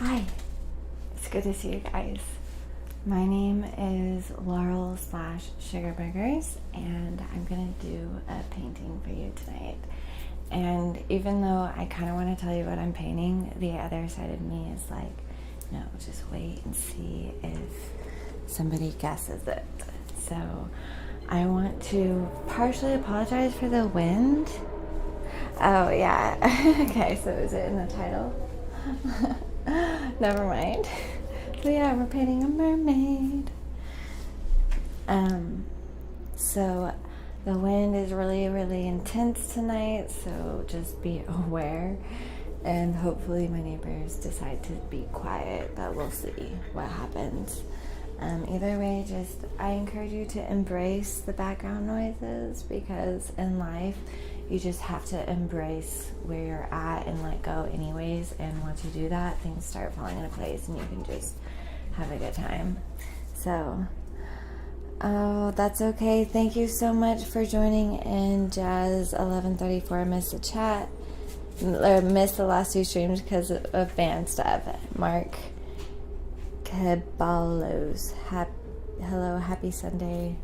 Hi, it's good to see you guys. My name is Laurel / Sugar Burgers, and I'm gonna do a painting for you tonight. And even though I kind of want to tell you what I'm painting, the other side of me is like, no, just wait and see if somebody guesses it. So I want to partially apologize for the wind. Oh yeah, okay, so is it in the title? Never mind. So yeah, we're painting a mermaid. So the wind is really, really intense tonight, so just be aware. And hopefully my neighbors decide to be quiet, but we'll see what happens. Either way, I encourage you to embrace the background noises, because in life, you just have to embrace where you're at and let go anyways. And once you do that, things start falling into place and you can just have a good time. So, that's okay. Thank you so much for joining in. Jazz 1134 missed the chat, or missed the last two streams because of band stuff. Mark Caballos, hello, happy Sunday.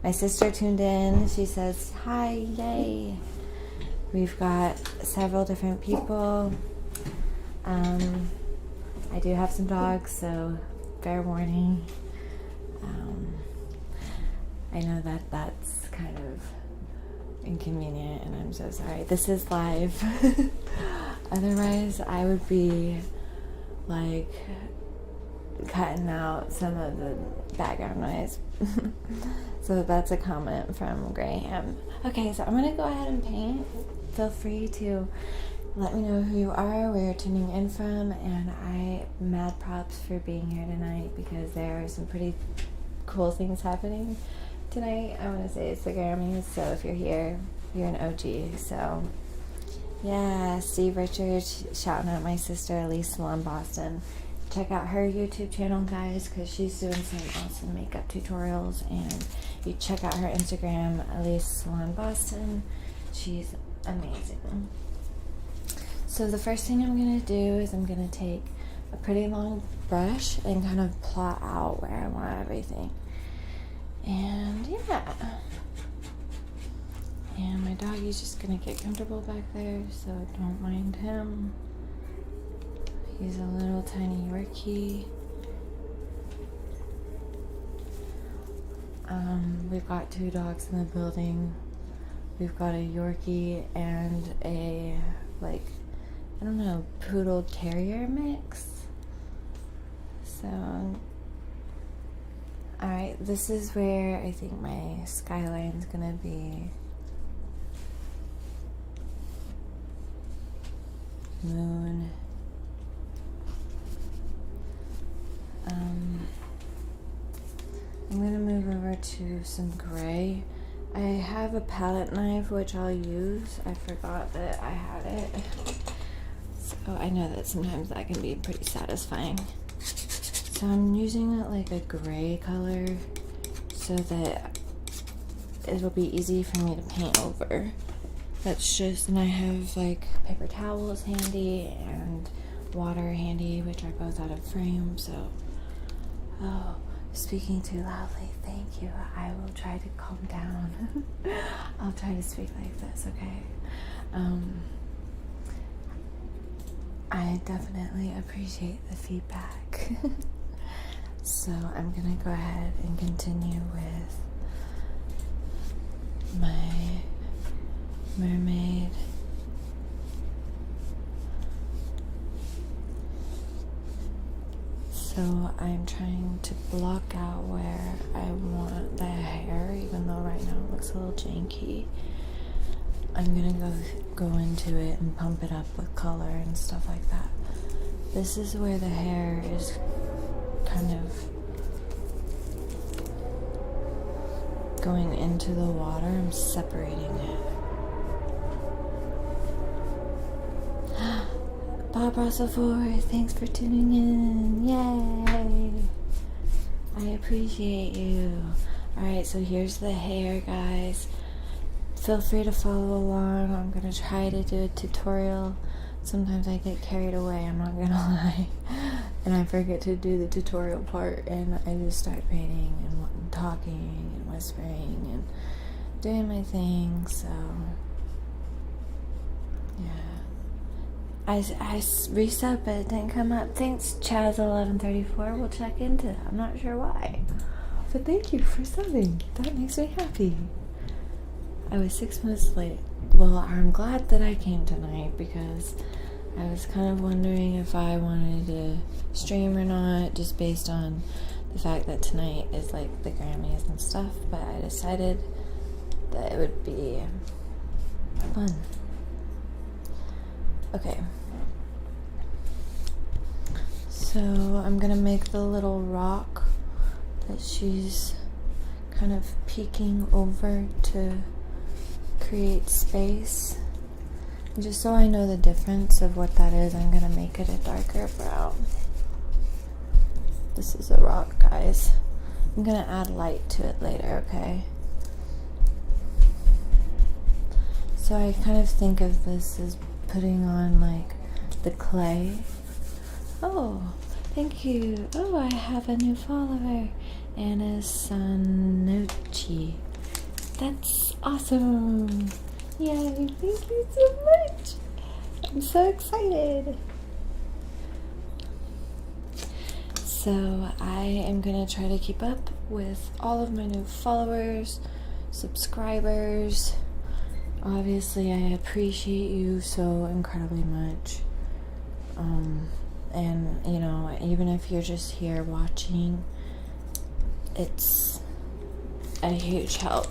My sister tuned in. She says hi, yay. We've got several different people. I do have some dogs, so fair warning. I know that's kind of inconvenient, and I'm so sorry. This is live. Otherwise, I would be like cutting out some of the background noise. So that's a comment from Graham. Okay, so I'm gonna go ahead and paint. Feel free to let me know who you are, where you're tuning in from, and mad props for being here tonight, because there are some pretty cool things happening tonight. I want to say it's the Grammys, so if you're here, you're an OG. So yeah, Steve Richards shouting out my sister Elise Salon Boston. Check out her YouTube channel, guys, because she's doing some awesome makeup tutorials. And you check out her Instagram, Elise Salon Boston. She's amazing. So the first thing I'm going to do is I'm going to take a pretty long brush and kind of plot out where I want everything. And yeah. And my doggy's just going to get comfortable back there, so don't mind him. He's a little tiny Yorkie. We've got two dogs in the building. We've got a Yorkie and a, I don't know, poodle terrier mix. So, alright, this is where I think my skyline's gonna be. Moon. I'm going to move over to some gray. I have a palette knife which I'll use. I forgot that I had it. So I know that sometimes that can be pretty satisfying. So I'm using it like a gray color so that it'll be easy for me to paint over. And I have like paper towels handy and water handy, which are both out of frame. So, speaking too loudly, thank you. I will try to calm down. I'll try to speak like this, okay? I definitely appreciate the feedback. So I'm gonna go ahead and continue with my mermaid. So I'm trying to block out where I want the hair, even though right now it looks a little janky. I'm gonna go into it and pump it up with color and stuff like that. This is where the hair is kind of going into the water. I'm separating it. Bob Russell Ford, thanks for tuning in. Yay! I appreciate you. Alright, so here's the hair, guys. Feel free to follow along. I'm going to try to do a tutorial. Sometimes I get carried away, I'm not going to lie. and I forget to do the tutorial part, and I just start painting and talking and whispering and doing my thing. So yeah, I reset, but it didn't come up. Thanks, Chaz1134. We'll check into that. I'm not sure why, but thank you for subbing. That makes me happy. I was 6 minutes late. Well, I'm glad that I came tonight because I was kind of wondering if I wanted to stream or not, just based on the fact that tonight is like the Grammys and stuff, but I decided that it would be fun. Okay. So I'm gonna make the little rock that she's kind of peeking over to create space. And just so I know the difference of what that is, I'm gonna make it a darker brown. This is a rock, guys. I'm gonna add light to it later, okay? So I kind of think of this as putting on like the clay. Oh, thank you. Oh, I have a new follower, Anna Sanochi. That's awesome. Yay, thank you so much. I'm so excited. So I am gonna try to keep up with all of my new followers, subscribers. Obviously, I appreciate you so incredibly much. And you know, even if you're just here watching, it's a huge help.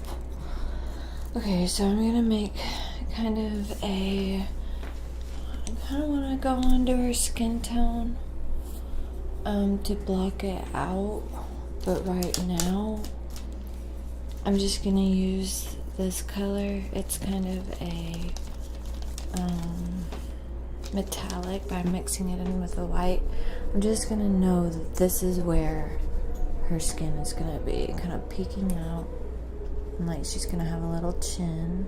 Okay, so I'm gonna make kind of I kind of want to go under her skin tone to block it out, but right now I'm just gonna use this color. It's kind of a metallic, by mixing it in with the white. I'm just gonna know that this is where her skin is gonna be kind of peeking out, and like she's gonna have a little chin.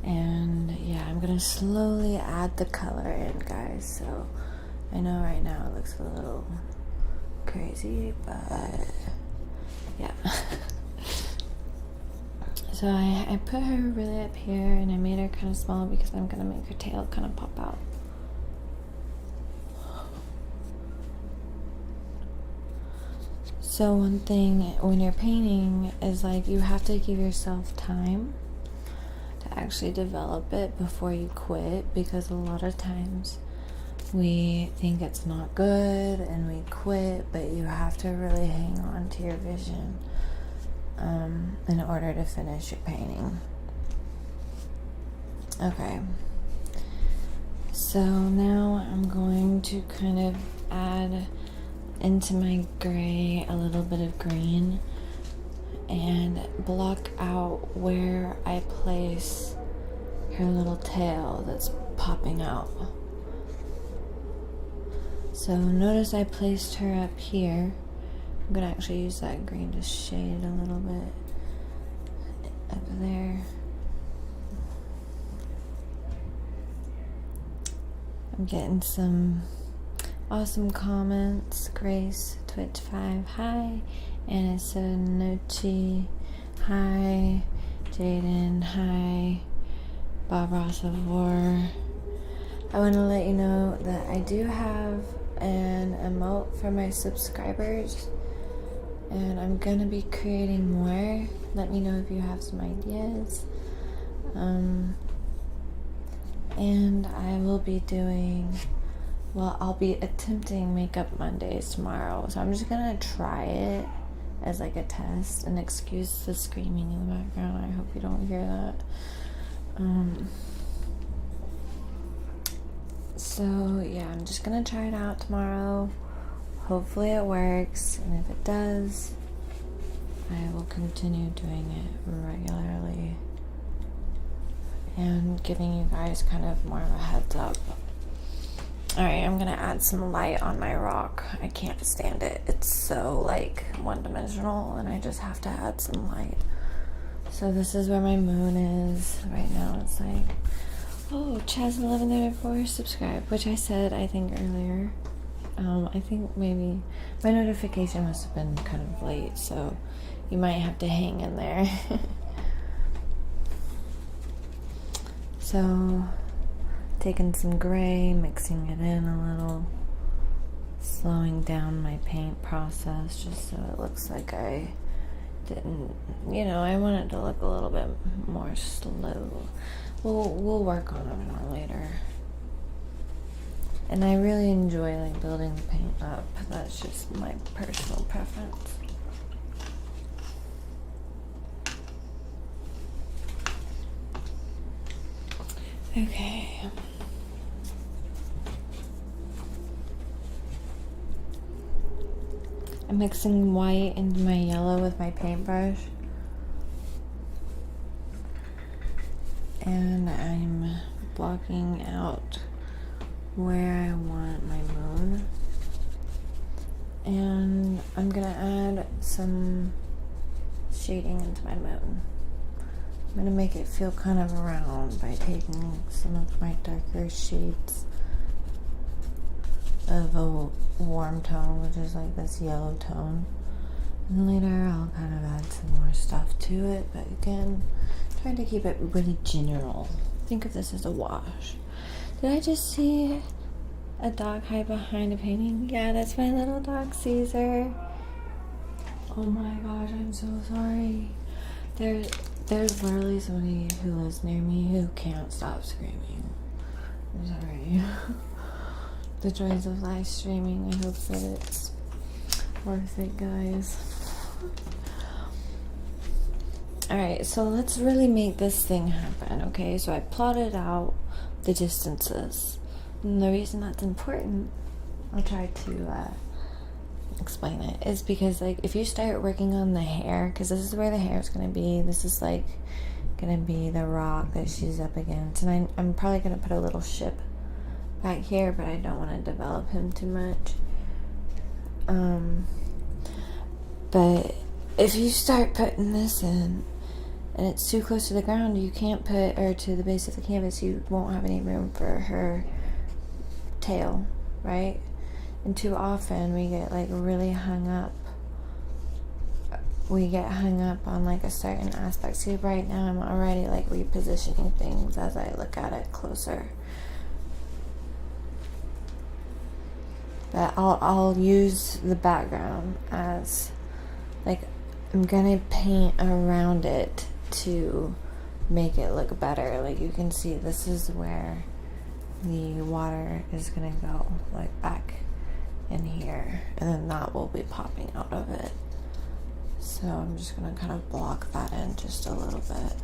And yeah, I'm gonna slowly add the color in, guys. So I know right now it looks a little crazy, but yeah. So I put her really up here, and I made her kind of small because I'm gonna make her tail kind of pop out. So one thing when you're painting is like you have to give yourself time to actually develop it before you quit, because a lot of times we think it's not good and we quit, but you have to really hang on to your vision in order to finish your painting. Okay, so now I'm going to kind of add into my gray a little bit of green and block out where I place her little tail that's popping out. So notice I placed her up here. I'm gonna actually use that green to shade it a little bit up there. I'm getting some awesome comments. Grace Twitch 5, hi. Anna Sanochi, hi. Jaden, hi. Bob Ross of War. I want to let you know that I do have an emote for my subscribers, and I'm gonna be creating more. Let me know if you have some ideas. And I will be doing, well, I'll be attempting Makeup Mondays tomorrow, so I'm just gonna try it as like a test. And excuse the screaming in the background, I hope you don't hear that. So yeah, I'm just gonna try it out tomorrow. Hopefully it works, and if it does, I will continue doing it regularly and giving you guys kind of more of a heads up. Alright, I'm gonna add some light on my rock. I can't stand it. It's so like one-dimensional, and I just have to add some light. So this is where my moon is. Right now it's like Oh, Chaz1194 subscribe, which I said I think earlier. I think maybe my notification must have been kind of late, so you might have to hang in there. So, taking some gray, mixing it in a little, slowing down my paint process just so it looks like I didn't, I want it to look a little bit more slow. We'll work on it more later. And I really enjoy like building the paint up. That's just my personal preference. Okay. I'm mixing white into my yellow with my paintbrush. And I'm blocking out where I want my moon. And I'm gonna add some shading into my moon. I'm gonna make it feel kind of round by taking some of my darker shades of a warm tone, which is like this yellow tone. And later I'll kind of add some more stuff to it, but again, trying to keep it really general. Think of this as a wash. Did I just see a dog hide behind a painting? Yeah, that's my little dog, Caesar. Oh my gosh, I'm so sorry. There's literally somebody who lives near me who can't stop screaming. I'm sorry. The joys of live streaming. I hope that it's worth it, guys. Alright, so let's really make this thing happen, okay? So I plotted out the distances. And the reason that's important, I'll try to explain it, is because like if you start working on the hair, because this is where the hair is going to be, this is like going to be the rock that she's up against. And I'm probably going to put a little ship back here, but I don't want to develop him too much. But if you start putting this in and it's too close to the ground, you can't put, or to the base of the canvas, you won't have any room for her tail, right? And too often we get like really hung up. We get hung up on like a certain aspect. See, right now I'm already like repositioning things as I look at it closer. But I'll use the background as like I'm gonna paint around it to make it look better. Like you can see, this is where the water is gonna go, like back in here, and then that will be popping out of it. So I'm just gonna kind of block that in just a little bit.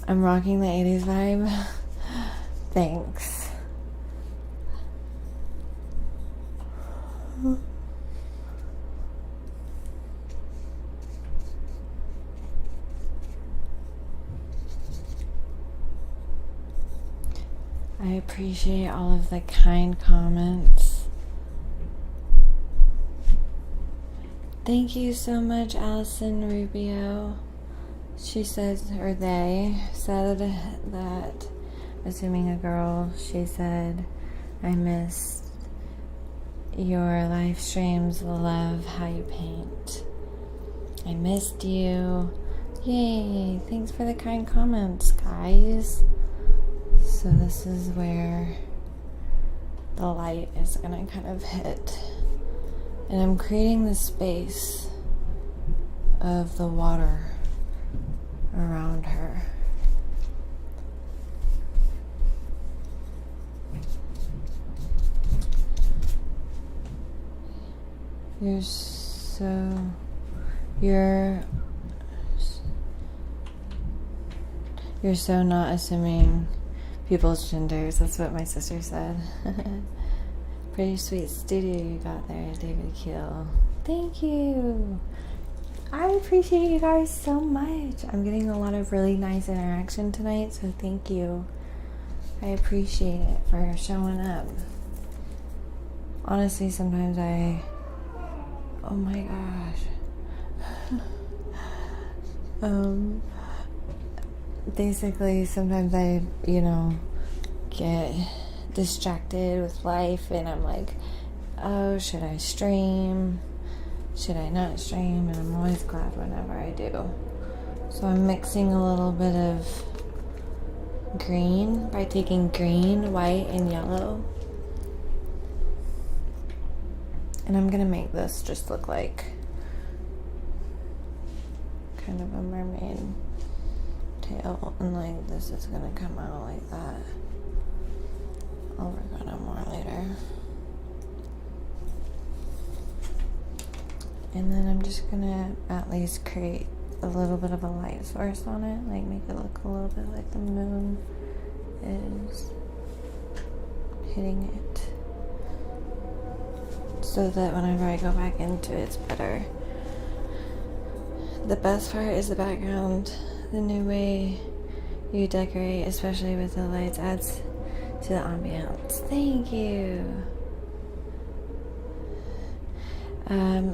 I'm rocking the 80s vibe. Thanks. I appreciate all of the kind comments. Thank you so much, Allison Rubio. She says, or they said that, assuming a girl, she said, I missed your live streams, love how you paint. I missed you. Yay, thanks for the kind comments, guys. So this is where the light is gonna kind of hit. And I'm creating the space of the water around her. You're so not assuming people's genders. That's what my sister said. Pretty sweet studio you got there, David Keel. Thank you. I appreciate you guys so much. I'm getting a lot of really nice interaction tonight, so thank you. I appreciate it for showing up. honestly, sometimes oh my gosh. Basically, sometimes I, get distracted with life, and I'm like, oh, should I stream? Should I not stream? And I'm always glad whenever I do. So I'm mixing a little bit of green by taking green, white, and yellow. And I'm gonna make this just look like kind of a mermaid tail, and like this is gonna come out like that. I'll work on it more later. And then I'm just gonna at least create a little bit of a light source on it, like make it look a little bit like the moon is hitting it, so that whenever I go back into it, it's better. The best part is the background. The new way you decorate, especially with the lights, adds to the ambiance. Thank you.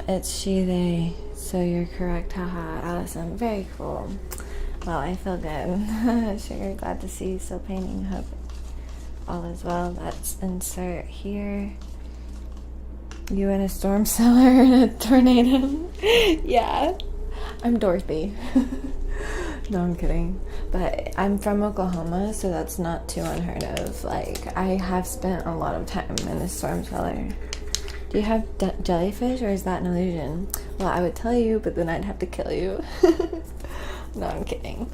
It's she, they, so you're correct. Haha, Allison. Very cool. Well, I feel good. Sugar, glad to see you still painting. Hope all is well. Let's insert here. You in a storm cellar in a tornado. Yeah, I'm Dorothy. No, I'm kidding. But I'm from Oklahoma, so that's not too unheard of. Like, I have spent a lot of time in a storm cellar. Do you have jellyfish, or is that an illusion? Well, I would tell you, but then I'd have to kill you. No, I'm kidding.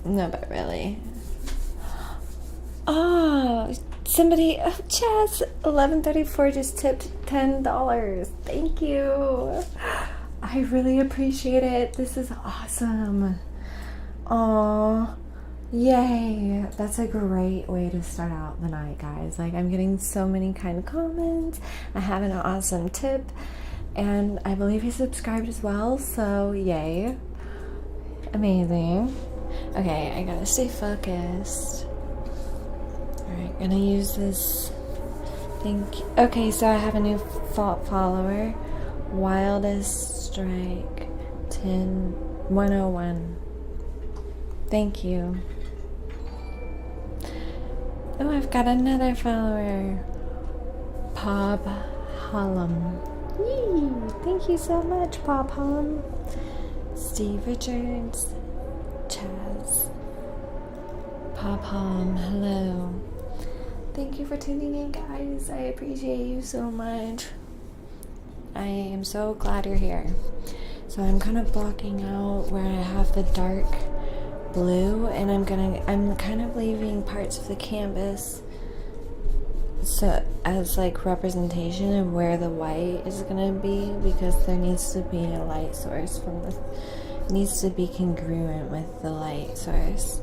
No, but really. Oh, somebody, Chaz, 1134 just tipped $10. Thank you. I really appreciate it. This is awesome. Aw, yay. That's a great way to start out the night, guys. Like, I'm getting so many kind comments. I have an awesome tip, and I believe he subscribed as well, so yay. Amazing. Okay, I gotta stay focused. Alright, gonna use this. Okay, so I have a new follower. Wildest Strike 101. Thank you. Oh, I've got another follower. Pop Hollum. Yee! Thank you so much, Pop Hollum. Steve Richards. Chaz. Pop Hollum, hello. Thank you for tuning in, guys. I appreciate you so much. I am so glad you're here. So I'm kind of blocking out where I have the dark blue, and I'm kind of leaving parts of the canvas so as like representation of where the white is gonna be, because there needs to be a light source it needs to be congruent with the light source.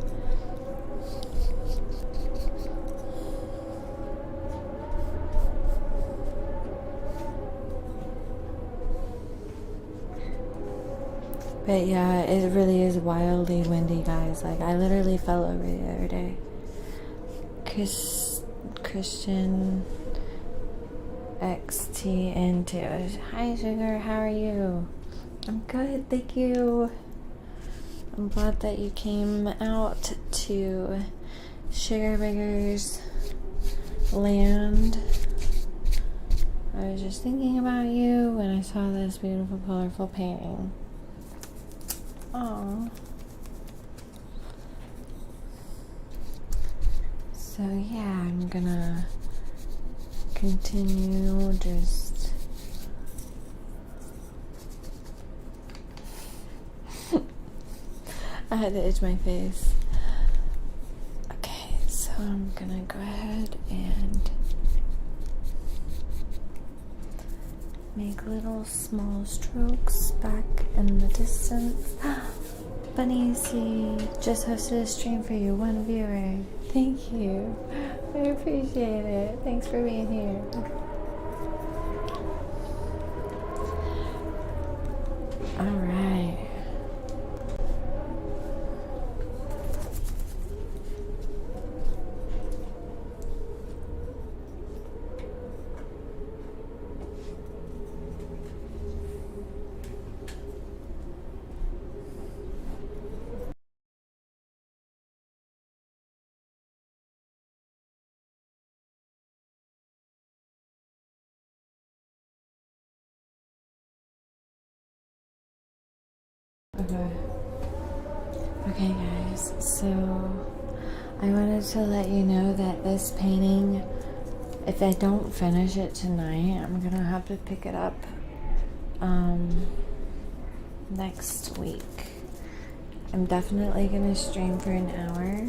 But yeah, it really is wildly windy, guys. Like, I literally fell over the other day. Christian XTN2. Hi, Sugar. How are you? I'm good, thank you. I'm glad that you came out to Sugar Bigger's land. I was just thinking about you when I saw this beautiful, colorful painting. Aww. So yeah, I'm gonna continue just I had to itch my face. Okay, so I'm gonna go ahead and make little small strokes back in the distance. Bunny C just hosted a stream for you, 1 viewer. Thank you. I appreciate it. Thanks for being here. Alright. Okay guys, so I wanted to let you know that this painting, if I don't finish it tonight, I'm gonna have to pick it up next week. I'm definitely gonna stream for an hour,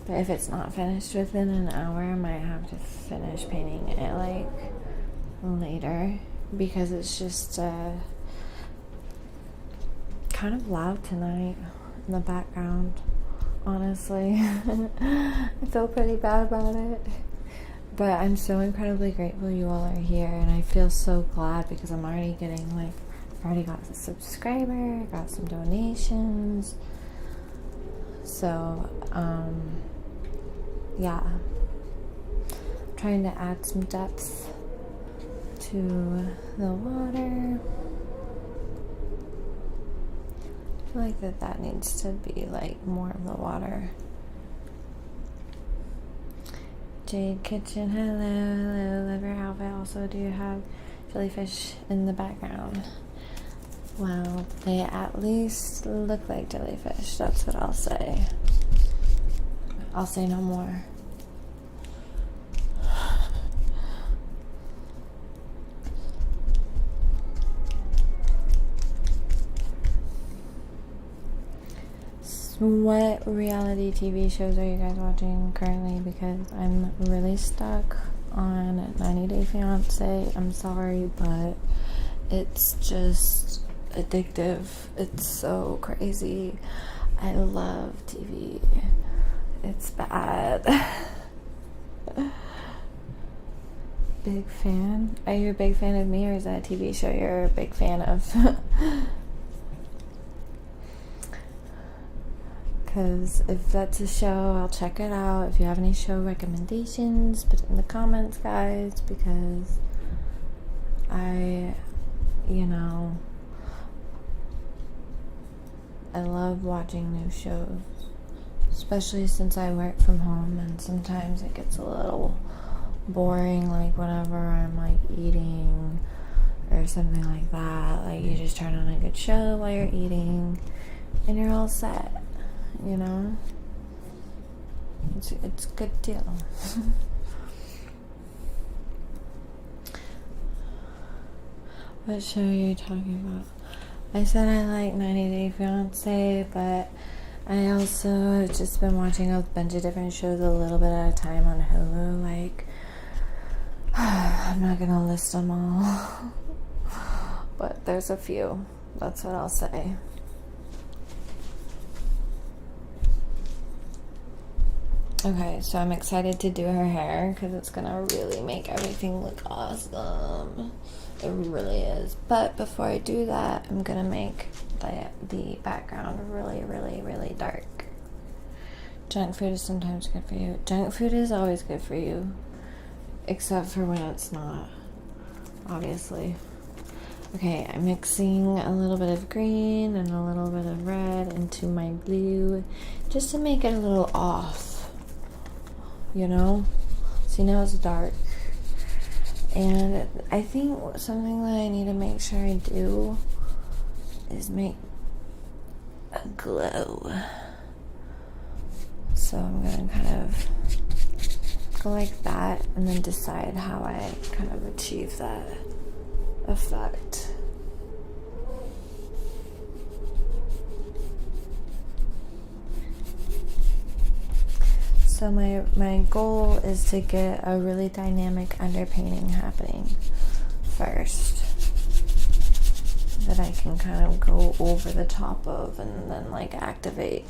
but if it's not finished within an hour, I might have to finish painting it like later, because it's just kind of loud tonight in the background, honestly. I feel pretty bad about it, but I'm so incredibly grateful you all are here, and I feel so glad because I'm already getting like, I already got a subscriber, got some donations, so yeah, I'm trying to add some depth to the water. I feel like that needs to be like more of the water. Jade Kitchen, hello, Liver Outfit. Also, do you have jellyfish in the background? Well, they at least look like jellyfish. That's what I'll say. I'll say no more. What reality TV shows are you guys watching currently? Because I'm really stuck on 90 Day Fiancé. I'm sorry, but it's just addictive. It's so crazy. I love TV. It's bad. Big fan? Are you a big fan of me, or is that a TV show you're a big fan of? Because if that's a show, I'll check it out. If you have any show recommendations, put it in the comments, guys, because I love watching new shows, especially since I work from home, and sometimes it gets a little boring, like whenever I'm like eating or something like that. Like, you just turn on a good show while you're eating and you're all set. You know, it's a good deal. What show are you talking about? I said I like 90 Day Fiancé, but I also have just been watching a bunch of different shows a little bit at a time on Hulu. Like, I'm not gonna list them all, but there's a few. That's what I'll say. Okay, so I'm excited to do her hair because it's gonna really make everything look awesome. It really is. But before I do that, I'm gonna make the background really, really, really dark. Junk food is sometimes good for you. Junk food is always good for you, except for when it's not, obviously. Okay, I'm mixing a little bit of green and a little bit of red into my blue just to make it a little off. You know, so now it's dark, and I think something that I need to make sure I do is make a glow. So I'm gonna kind of go like that and then decide how I kind of achieve that effect. So my goal is to get a really dynamic underpainting happening first, that I can kind of go over the top of and then like activate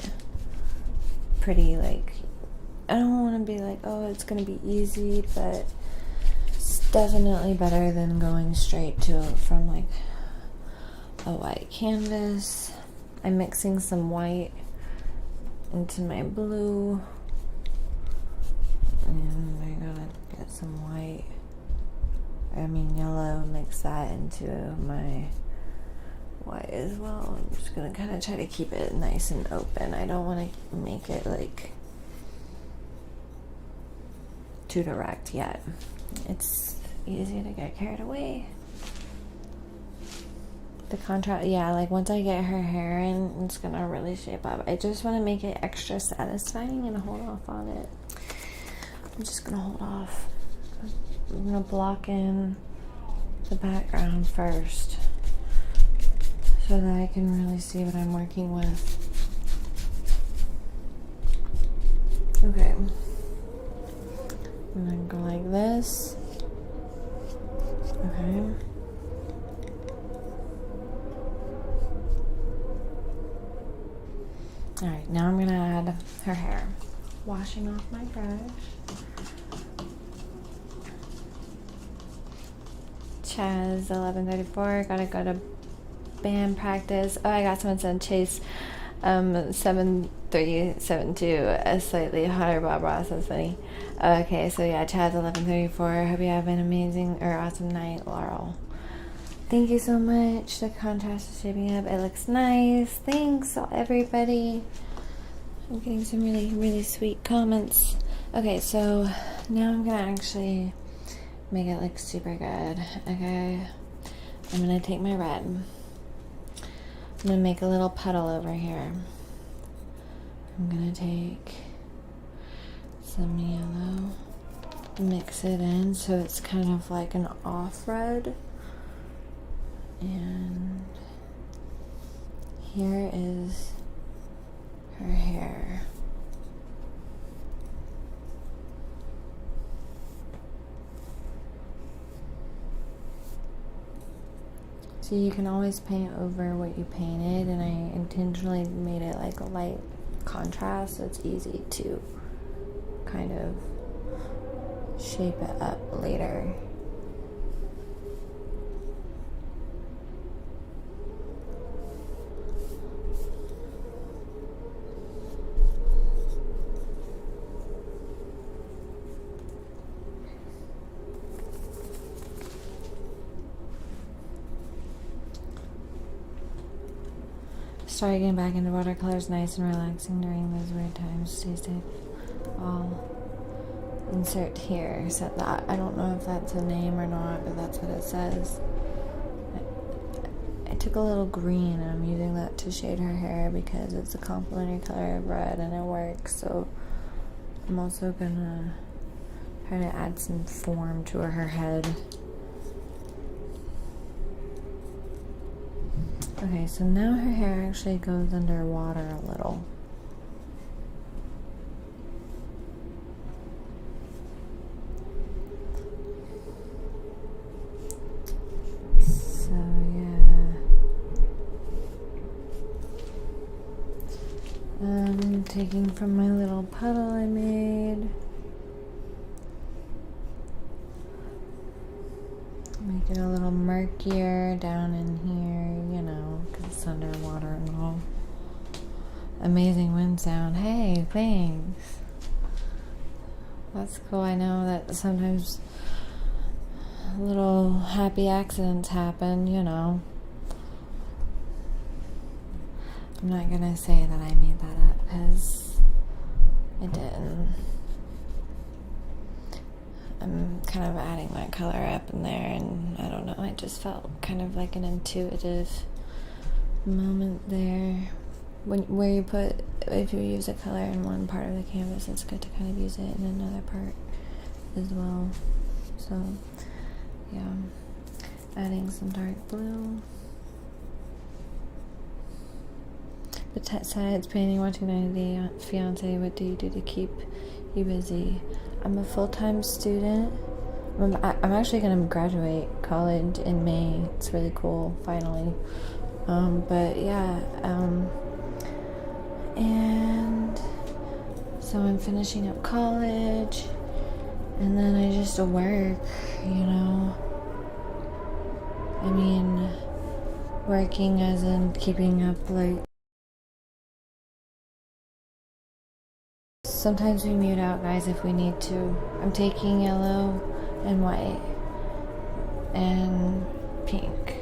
pretty, like, I don't want to be like, oh, it's gonna be easy, but it's definitely better than going straight to from like a white canvas. I'm mixing some white into my blue. And we're gonna get some yellow, mix that into my white as well. I'm just gonna kind of try to keep it nice and open. I don't want to make it like too direct yet. It's easy to get carried away. the contrast, yeah, like once I get her hair in, it's gonna really shape up. I just want to make it extra satisfying and hold off on it. I'm just gonna hold off. I'm gonna block in the background first so that I can really see what I'm working with. Okay. And then go like this. Okay. Alright, now I'm gonna add her hair. Washing off my brush. Chaz, 11:34. Gotta go to band practice. Oh, I got someone sent Chase 7372, a slightly hotter Bob Ross. That's funny. Okay, so yeah, Chaz, 11:34. Hope you have an amazing or awesome night, Laurel. Thank you so much. The contrast is shaping up. It looks nice. Thanks, everybody. I'm getting some really, really sweet comments. Okay, so now I'm gonna actually make it look super good. Okay, I'm gonna take my red. I'm gonna make a little puddle over here. I'm gonna take some yellow, mix it in so it's kind of like an off red. And here is her hair. So you can always paint over what you painted, and I intentionally made it like a light contrast so it's easy to kind of shape it up later. Started getting back into watercolors, nice and relaxing during those weird times. Stay safe. I'll insert here. So that I don't know if that's a name or not, but that's what it says. I took a little green and I'm using that to shade her hair because it's a complementary color of red and it works. So I'm also gonna try to add some form to her head. Okay, so now her hair actually goes underwater a little. So yeah. I'm taking from my little puddle I made. Make it a little murkier down in here, you know, because it's underwater and all. Amazing wind sound. Hey, thanks. That's cool. I know that sometimes little happy accidents happen, you know. I'm not gonna say that I made that up because I didn't. I'm kind of adding that color up in there, and I don't know, I just felt kind of like an intuitive moment there. Where you put, if you use a color in one part of the canvas, it's good to kind of use it in another part as well. So, yeah, adding some dark blue. Besides painting, watching 90 Day Fiance, what do you do to keep you busy? I'm a full-time student. I'm actually going to graduate college in May. It's really cool, finally. But yeah, and so I'm finishing up college, and then I just work, you know. I mean, working as in keeping up, like, sometimes we mute out, guys, if we need to. I'm taking yellow and white and pink.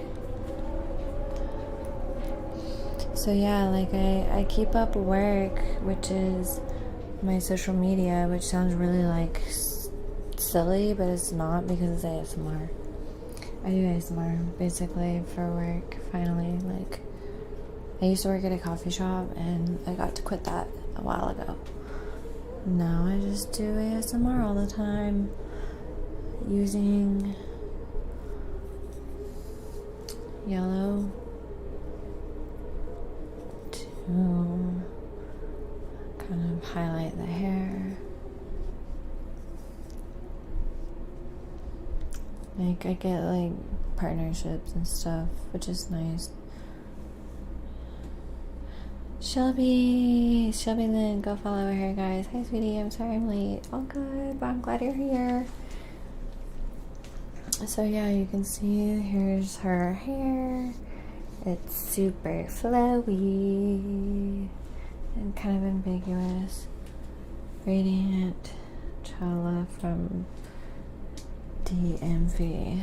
So yeah, like I keep up work, which is my social media, which sounds really like silly, but it's not because it's ASMR. I do ASMR basically for work finally. Like, I used to work at a coffee shop and I got to quit that a while ago. Now I just do ASMR all the time using yellow to kind of highlight the hair. Like, I get like partnerships and stuff, which is nice. Shelby Lynn, go follow her, guys. Hi, sweetie. I'm sorry I'm late. All good, but I'm glad you're here. So yeah, you can see here's her hair. It's super flowy and kind of ambiguous. Radiant Chala from DMV.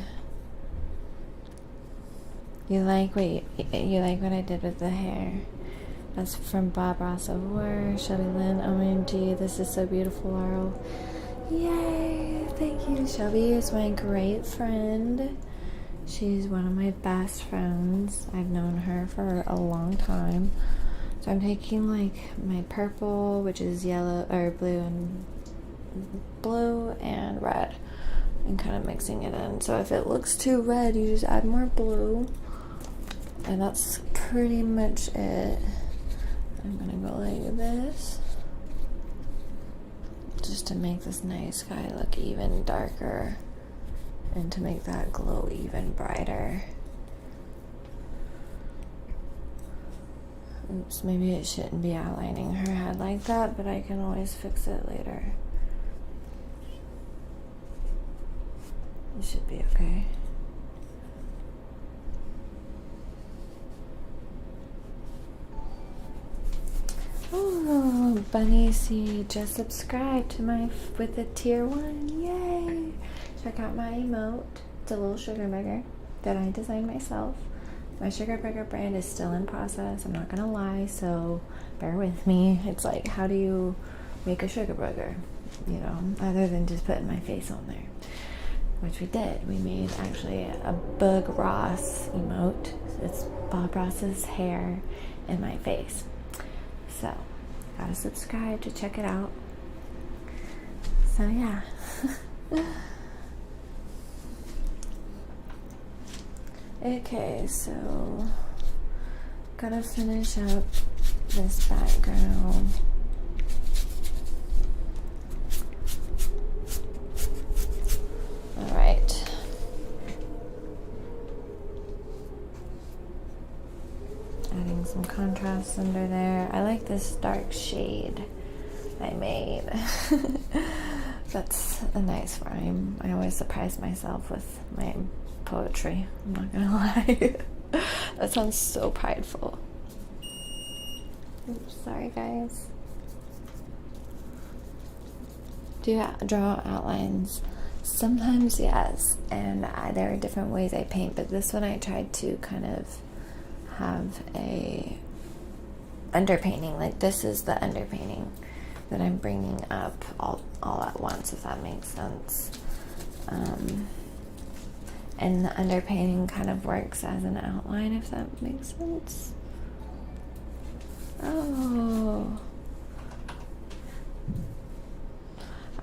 You like what I did with the hair? That's from Bob Ross of War. Shelby Lynn, OMG, this is so beautiful, Laurel. Yay! Thank you. Shelby is my great friend. She's one of my best friends. I've known her for a long time. So I'm taking like my purple, which is yellow or blue and red, and kind of mixing it in. So if it looks too red, you just add more blue. And that's pretty much it. I'm gonna go like this, just to make this nice guy look even darker and to make that glow even brighter. Oops, maybe it shouldn't be outlining her head like that, but I can always fix it later. It should be okay. Oh, Bunny C just subscribed to my with the tier 1. Yay! Check out my emote. It's a little sugar bugger that I designed myself. My sugar bugger brand is still in process. I'm not gonna lie, so bear with me. It's like, how do you make a sugar bugger? You know, other than just putting my face on there, which we did. We made actually a Bug Ross emote. It's Bob Ross's hair and my face. So, gotta subscribe to check it out. So, yeah. Okay, so gotta finish up this background. Alright. Adding some contrast under there. I like this dark shade I made. That's a nice rhyme. I always surprise myself with my poetry. I'm not gonna lie. That sounds so prideful. Oops, sorry guys. Do you draw outlines? Sometimes yes, and there are different ways I paint, but this one I tried to kind of have a underpainting. Like, this is the underpainting that I'm bringing up all at once, if that makes sense. And the underpainting kind of works as an outline, if that makes sense. Oh,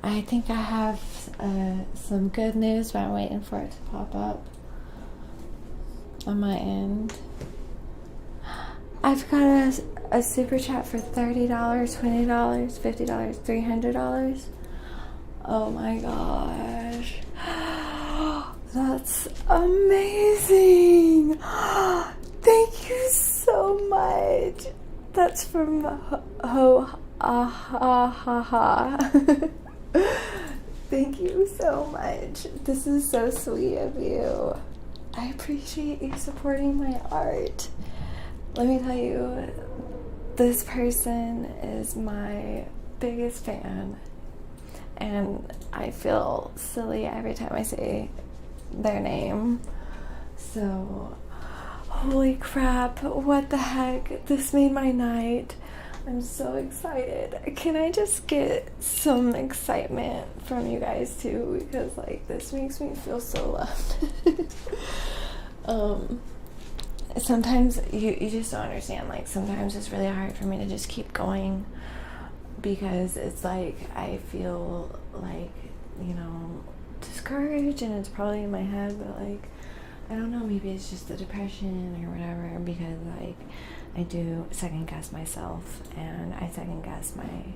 I think I have some good news, but I'm waiting for it to pop up on my end. I've got a super chat for $30, $20, $50, $300. Oh my gosh. That's amazing. Thank you so much. That's from Thank you so much. This is so sweet of you. I appreciate you supporting my art. Let me tell you, this person is my biggest fan, and I feel silly every time I say their name. So, holy crap, what the heck, this made my night. I'm so excited. Can I just get some excitement from you guys too? Because like this makes me feel so loved. Sometimes you just don't understand. Like sometimes it's really hard for me to just keep going because it's like I feel like, you know, discouraged, and it's probably in my head, but like I don't know, maybe it's just the depression or whatever, because like I do second guess myself, and I second guess my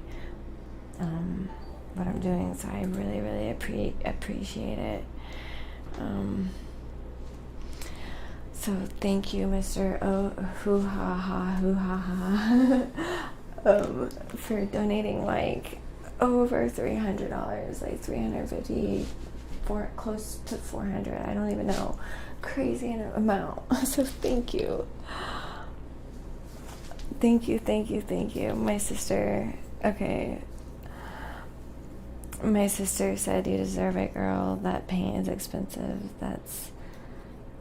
what I'm doing, so I really, really appreciate it. So thank you, Mr. Hoo Ha Ha for donating like over $300, like 350, close to 400. I don't even know, crazy amount. So thank you. Thank you. My sister, okay. My sister said, "You deserve it, girl. That paint is expensive. That's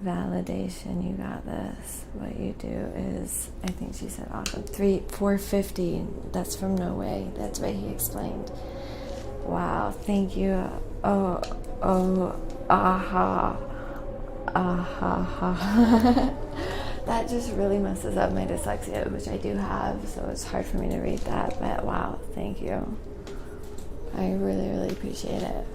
validation. You got this. What you do is," I think she said, awesome. $450. That's from Norway. That's what he explained. Wow. Thank you. Aha. That just really messes up my dyslexia, which I do have, so it's hard for me to read that, but wow, thank you. I really, really appreciate it.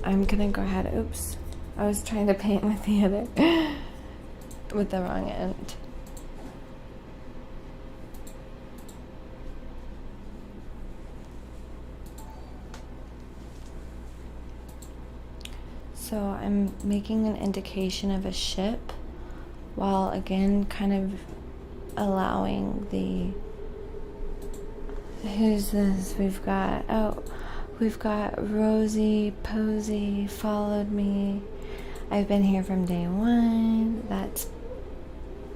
I'm gonna go ahead. Oops. I was trying to paint with with the wrong end. So I'm making an indication of a ship, while again kind of allowing the, who's this? We've got Rosie Posey followed me. I've been here from day one. That's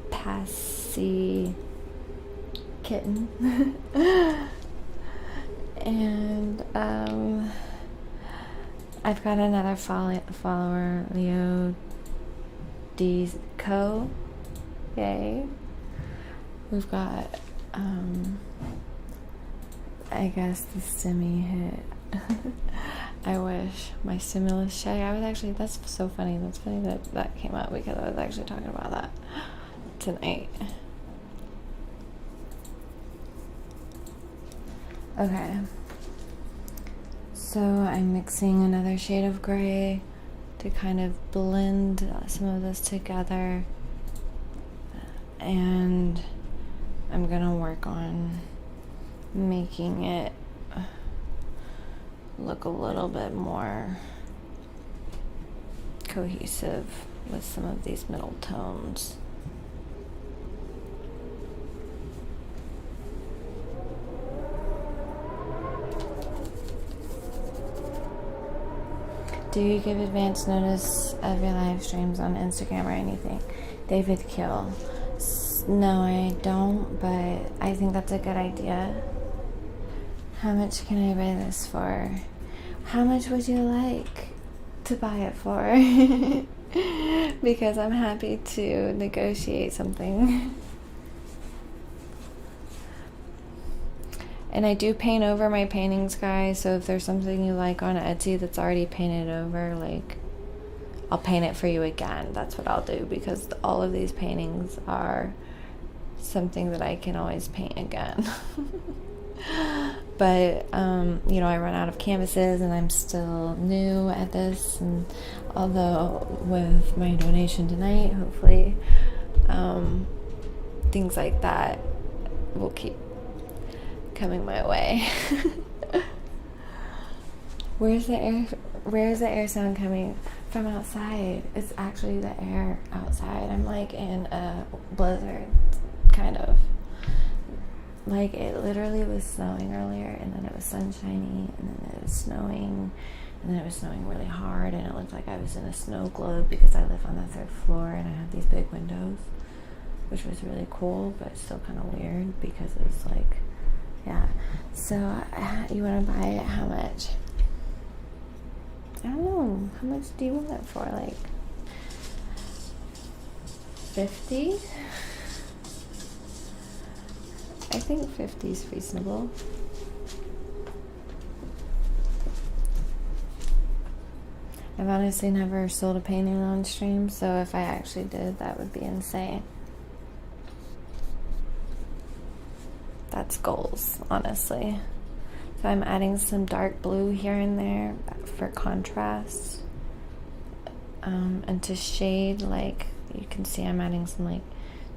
Passy Kitten. And I've got another follower, Leo D. Co. Yay. We've got, I guess the stimmy hit. I wish my stimulus check. That's so funny. That's funny that came up, because I was actually talking about that tonight. Okay. So I'm mixing another shade of gray to kind of blend some of this together, and I'm gonna work on making it look a little bit more cohesive with some of these middle tones. Do you give advance notice of your live streams on Instagram or anything? David Kill. No, I don't, but I think that's a good idea. How much can I buy this for? How much would you like to buy it for? Because I'm happy to negotiate something. And I do paint over my paintings, guys, so if there's something you like on Etsy that's already painted over, like, I'll paint it for you again. That's what I'll do, because all of these paintings are something that I can always paint again. But you know, I run out of canvases, and I'm still new at this, and although with my donation tonight, hopefully things like that will keep coming my way. Where's the air sound coming from? Outside. It's actually the air outside. I'm like in a blizzard, kind of. Like, it literally was snowing earlier, and then it was sunshiny, and then it was snowing, and then it was snowing really hard, and it looked like I was in a snow globe, because I live on the 3rd floor and I have these big windows, which was really cool, but still kind of weird, because it was like, yeah. So you want to buy it? How much? I don't know. How much do you want it for? Like 50? think 50 is reasonable. I've honestly never sold a painting on stream, so if I actually did, that would be insane. That's goals, honestly. So I'm adding some dark blue here and there for contrast. And to shade, like, you can see I'm adding some, like,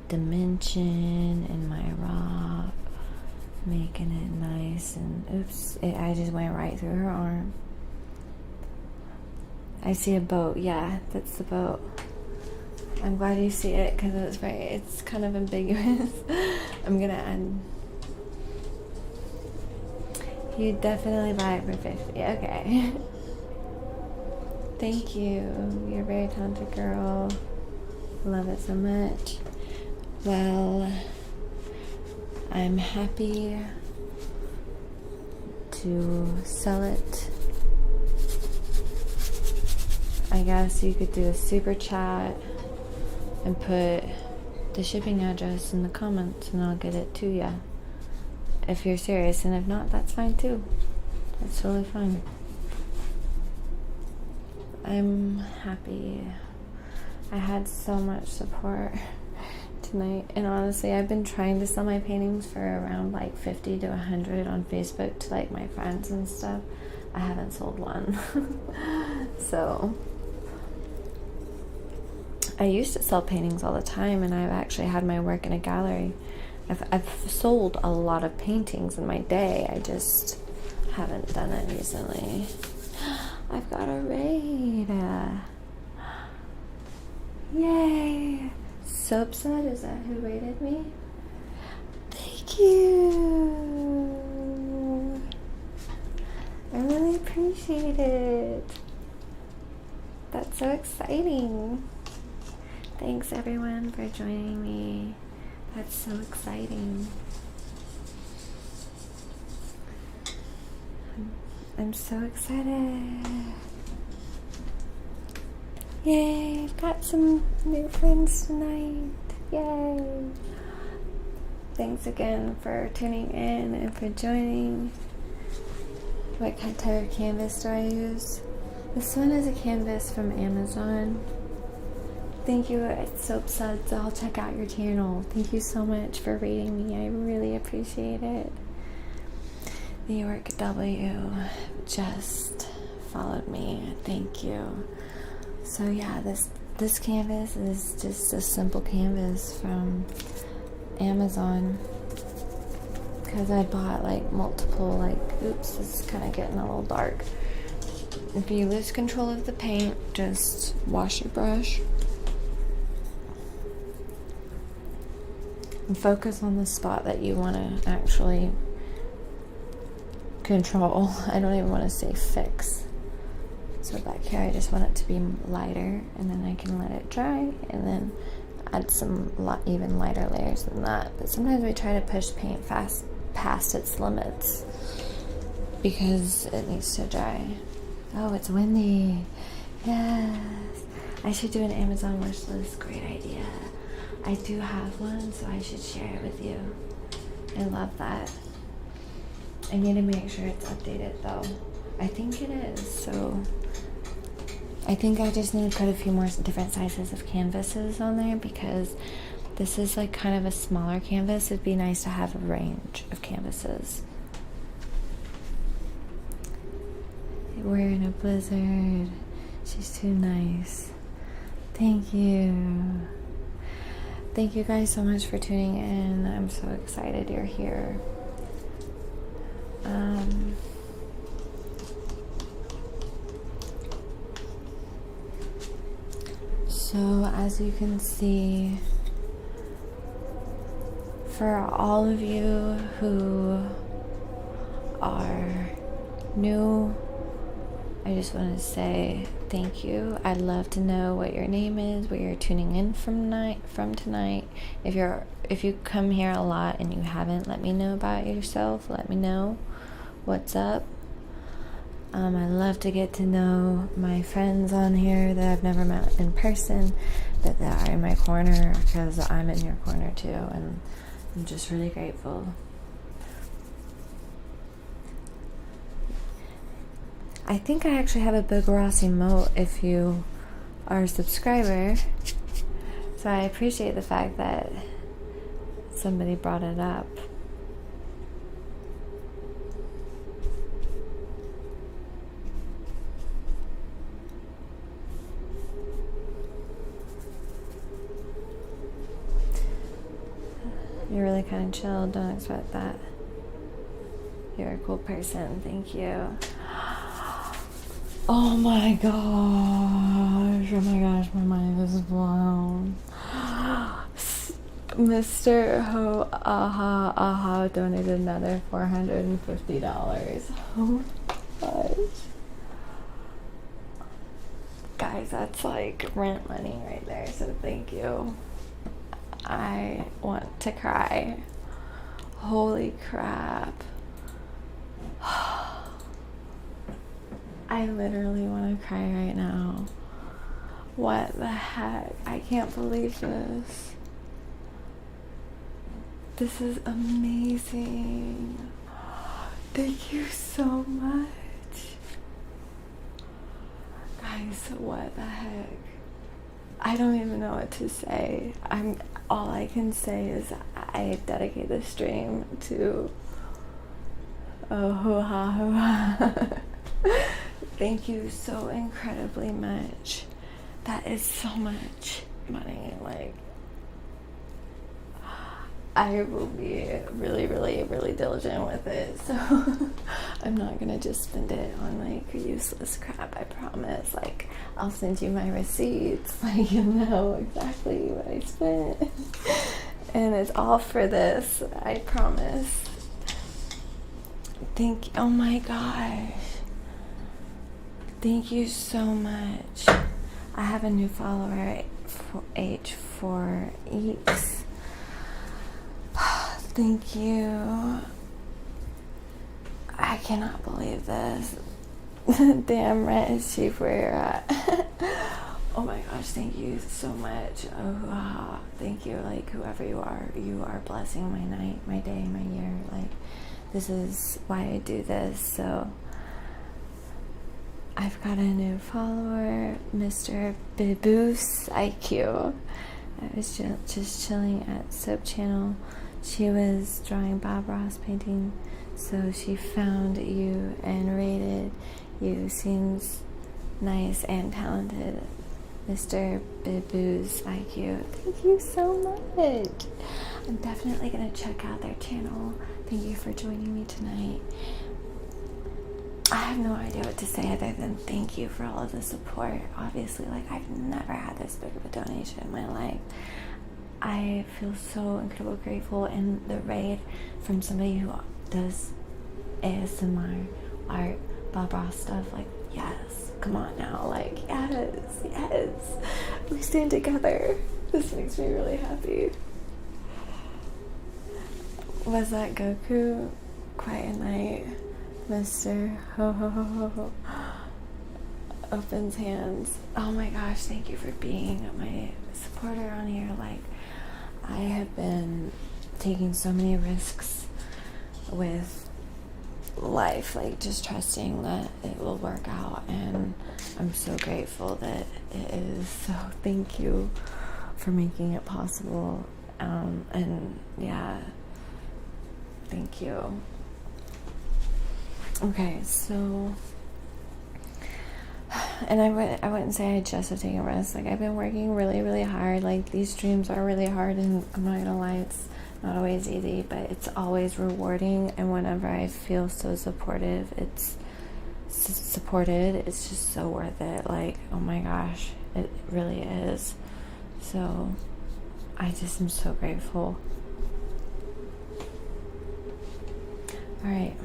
dimension in my rock, making it nice. And oops, I just went right through her arm. I see a boat. Yeah, that's the boat. I'm glad you see it because it's kind of ambiguous. I'm gonna add. You definitely buy it for 50. Okay. Thank you. You're a very talented girl. Love it so much. Well, I'm happy to sell it. I guess you could do a super chat and put the shipping address in the comments and I'll get it to you if you're serious, and if not, that's fine too. That's totally fine. I'm happy. I had so much support tonight, and honestly, I've been trying to sell my paintings for around like 50 to 100 on Facebook to like my friends and stuff. I haven't sold one. So I used to sell paintings all the time, and I've actually had my work in a gallery. I've sold a lot of paintings in my day. I just haven't done it recently. I've got a raid. Yay! Soapsud, is that who raided me? Thank you. I really appreciate it. That's so exciting. Thanks everyone for joining me. That's so exciting. I'm so excited. Yay, I've got some new friends tonight. Yay. Thanks again for tuning in and for joining. What type of canvas do I use? This one is a canvas from Amazon. Thank you, it's Soapsuds. I'll check out your channel. Thank you so much for rating me. I really appreciate it. New York W just followed me. Thank you. So yeah, this canvas is just a simple canvas from Amazon because I bought like multiple, like, oops, this is kind of getting a little dark. If you lose control of the paint, just wash your brush and focus on the spot that you want to actually control. I don't even want to say fix. So back here I just want it to be lighter, and then I can let it dry and then add some even lighter layers than that. But sometimes we try to push paint past its limits because it needs to dry. Oh, it's windy. Yes. I should do an Amazon wish list. Great idea. I do have one, so I should share it with you. I love that. I need to make sure it's updated though. I think it is, so I think I just need to put a few more different sizes of canvases on there because this is like kind of a smaller canvas. It'd be nice to have a range of canvases. We're in a blizzard. She's too nice. Thank you. Thank you guys so much for tuning in. I'm so excited you're here. So as you can see, for all of you who are new, I just want to say thank you. I'd love to know what your name is, where you're tuning in from tonight. If you come here a lot and you haven't let me know about yourself, let me know what's up. I love to get to know my friends on here that I've never met in person, but that are in my corner because I'm in your corner too, and I'm just really grateful. I think I actually have a Big Ross emote if you are a subscriber. So I appreciate the fact that somebody brought it up. You're really kind of chill. Don't expect that. You're a cool person. Thank you. Oh my gosh. Oh my gosh. My mind is blown. Mr. Ho Aha Aha donated another $450. Oh my gosh. Guys, that's like rent money right there. So thank you. I want to cry. Holy crap. I literally want to cry right now. What the heck? I can't believe this. This is amazing. Thank you so much. Guys, what the heck? I don't even know what to say. All I can say is I dedicate this stream to hoo-ha. Thank you so incredibly much. That is so much money. Like, I will be really, really, really diligent with it. So I'm not gonna just spend it on like useless crap. I promise. Like, I'll send you my receipts. Like, you'll know exactly what I spent. And it's all for this. I promise. Oh my gosh. Thank you so much. I have a new follower, H4Eeks. Thank you. I cannot believe this. Damn, rent is cheap where you're at. Oh my gosh, thank you so much. Oh, thank you. Like, whoever you are blessing my night, my day, my year. Like, this is why I do this. So I've got a new follower, Mr. Biboos IQ. I was just chilling at Soap Channel. She was drawing Bob Ross painting, so she found you and rated you. Seems nice and talented, Mr. Biboos IQ. Thank you so much. I'm definitely gonna check out their channel. Thank you for joining me tonight. I have no idea what to say other than thank you for all of the support. Obviously, like, I've never had this big of a donation in my life. I feel so incredibly grateful, and the raid from somebody who does ASMR art, Bob Ross stuff, like, yes, come on now, like, yes, we stand together. This makes me really happy. Was that Goku? Quiet night, Mr. Ho ho ho ho ho. Opens hands. Oh my gosh, thank you for being my supporter on here. Like, I have been taking so many risks with life, like just trusting that it will work out, and I'm so grateful that it is. So thank you for making it possible. And yeah, thank you. Okay, so, and I wouldn't say I just have taken risks. Like, I've been working really, really hard. Like, these streams are really hard, and I'm not gonna lie, it's not always easy, but it's always rewarding. And whenever I feel so supported, it's just so worth it. Like, oh my gosh, it really is. So I just am so grateful. All right.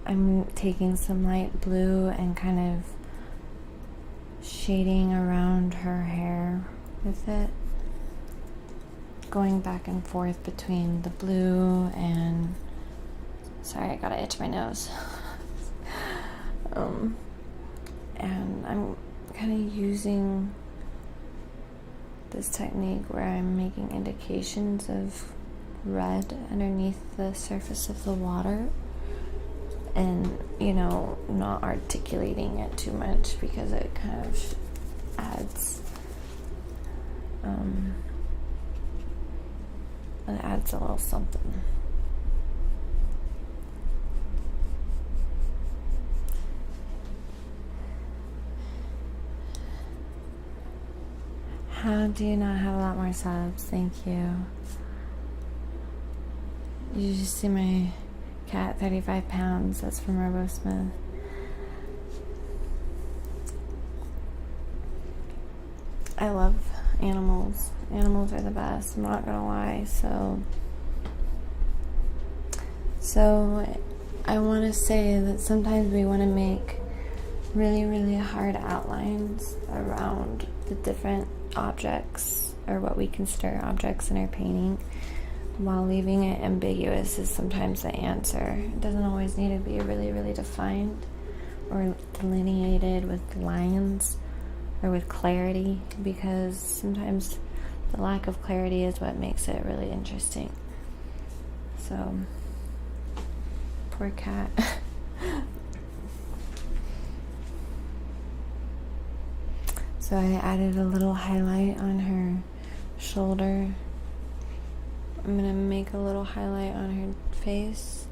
I'm taking some light blue and kind of shading around her hair with it, going back and forth between the blue and, sorry, I gotta itch my nose. And I'm kind of using this technique where I'm making indications of red underneath the surface of the water, and not articulating it too much because it kind of adds a little something. How do you not have a lot more subs? Thank you. You just see my cat, 35 pounds. That's from Robo Smith. I love animals. Animals are the best. I'm not gonna lie. So I want to say that sometimes we want to make really, really hard outlines around the different objects, or what we consider objects in our painting, while leaving it ambiguous is sometimes the answer. It doesn't always need to be really, really defined or delineated with lines or with clarity, because sometimes the lack of clarity is what makes it really interesting. So, poor cat. So I added a little highlight on her shoulder. I'm gonna make a little highlight on her face.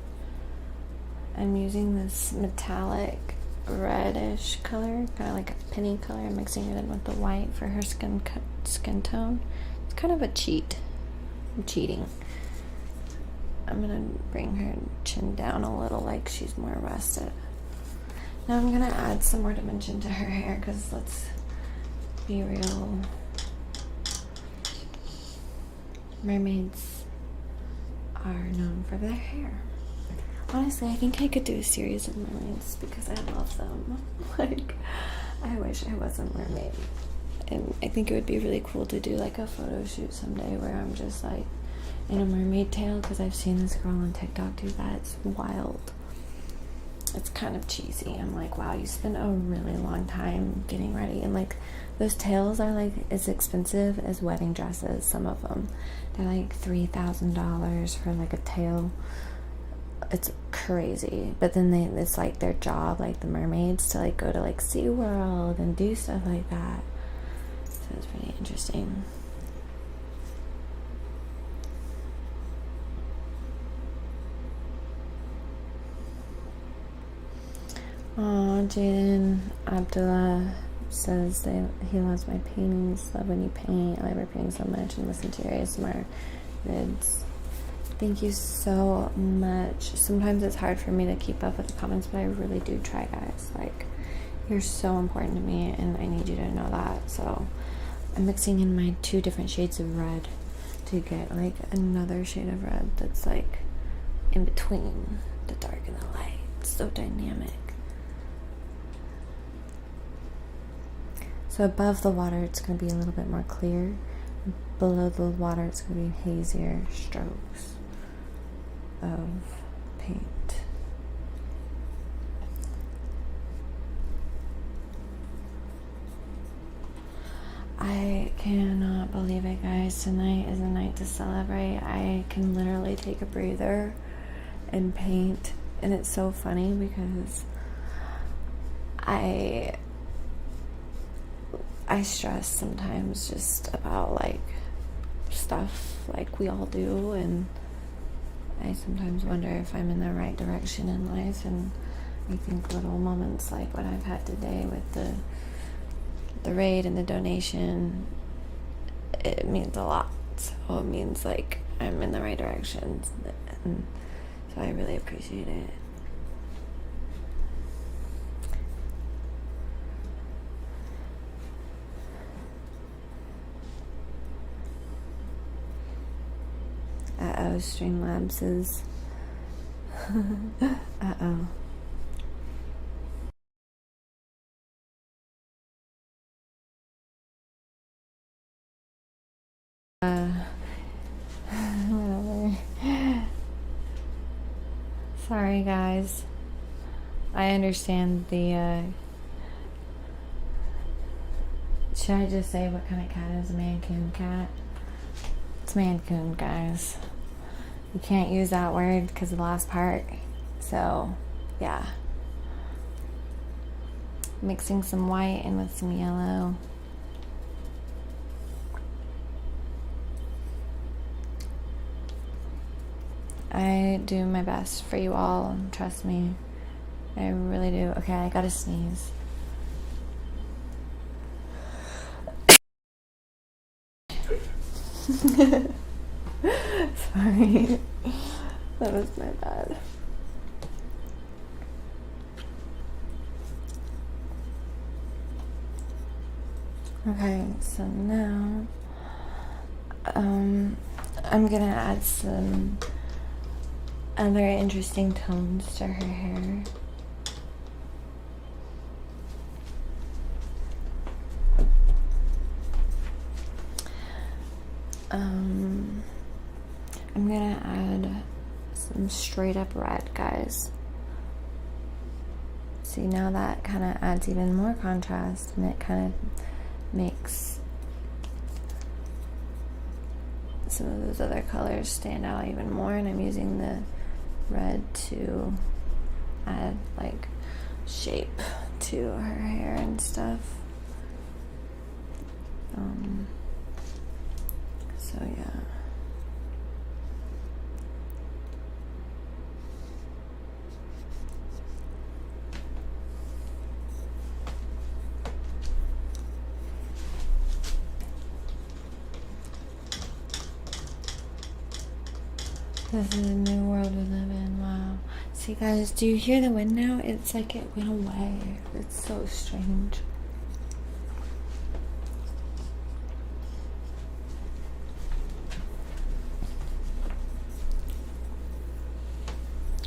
I'm using this metallic reddish color, kind of like a penny color. I'm mixing it in with the white for her skin tone. It's kind of a cheat. I'm cheating. I'm gonna bring her chin down a little, like she's more rested. Now I'm gonna add some more dimension to her hair, because let's be real. Mermaids are known for their hair. Honestly, I think I could do a series of mermaids because I love them. Like, I wish I was a mermaid. And I think it would be really cool to do like a photo shoot someday where I'm just like in a mermaid tail, because I've seen this girl on TikTok do that. It's wild. It's kind of cheesy. I'm like, wow, you spend a really long time getting ready, and like those tails are like as expensive as wedding dresses. Some of them, they're like $3,000 for like a tail. It's crazy. But then it's like their job, like the mermaids, to like go to like SeaWorld and do stuff like that. So it's pretty interesting. Oh, Jaden Abdullah says he loves my paintings. Love when you paint. I love your painting so much, and listen to your ASMR vids. Thank you so much. Sometimes it's hard for me to keep up with the comments, but I really do try, guys. Like, you're so important to me, and I need you to know that. So I'm mixing in my 2 different shades of red to get like another shade of red that's like in between the dark and the light. It's so dynamic. So above the water, it's going to be a little bit more clear. Below the water, it's going to be hazier strokes of paint. I cannot believe it, guys. Tonight is a night to celebrate. I can literally take a breather and paint. And it's so funny because I stress sometimes just about like stuff like we all do, and I sometimes wonder if I'm in the right direction in life. And I think little moments like what I've had today with the raid and the donation, it means a lot. So it means like I'm in the right direction, and so I really appreciate it. Uh-oh, Streamlabs is... Uh-oh. Whatever. Sorry, guys. I understand the, should I just say what kind of cat is a Mancoon cat? It's Mancoon, guys. You can't use that word because of the last part. So, yeah. Mixing some white in with some yellow. I do my best for you all, trust me. I really do. Okay, I gotta sneeze. Sorry. That was my bad. Okay, so now I'm gonna add some other interesting tones to her hair. I'm gonna add some straight up red, guys. See, now that kind of adds even more contrast, and it kind of makes some of those other colors stand out even more. And I'm using the red to add like shape to her hair and stuff. So yeah. This is a new world we live in. Wow. See, guys, do you hear the wind now? It's like it went away. It's so strange.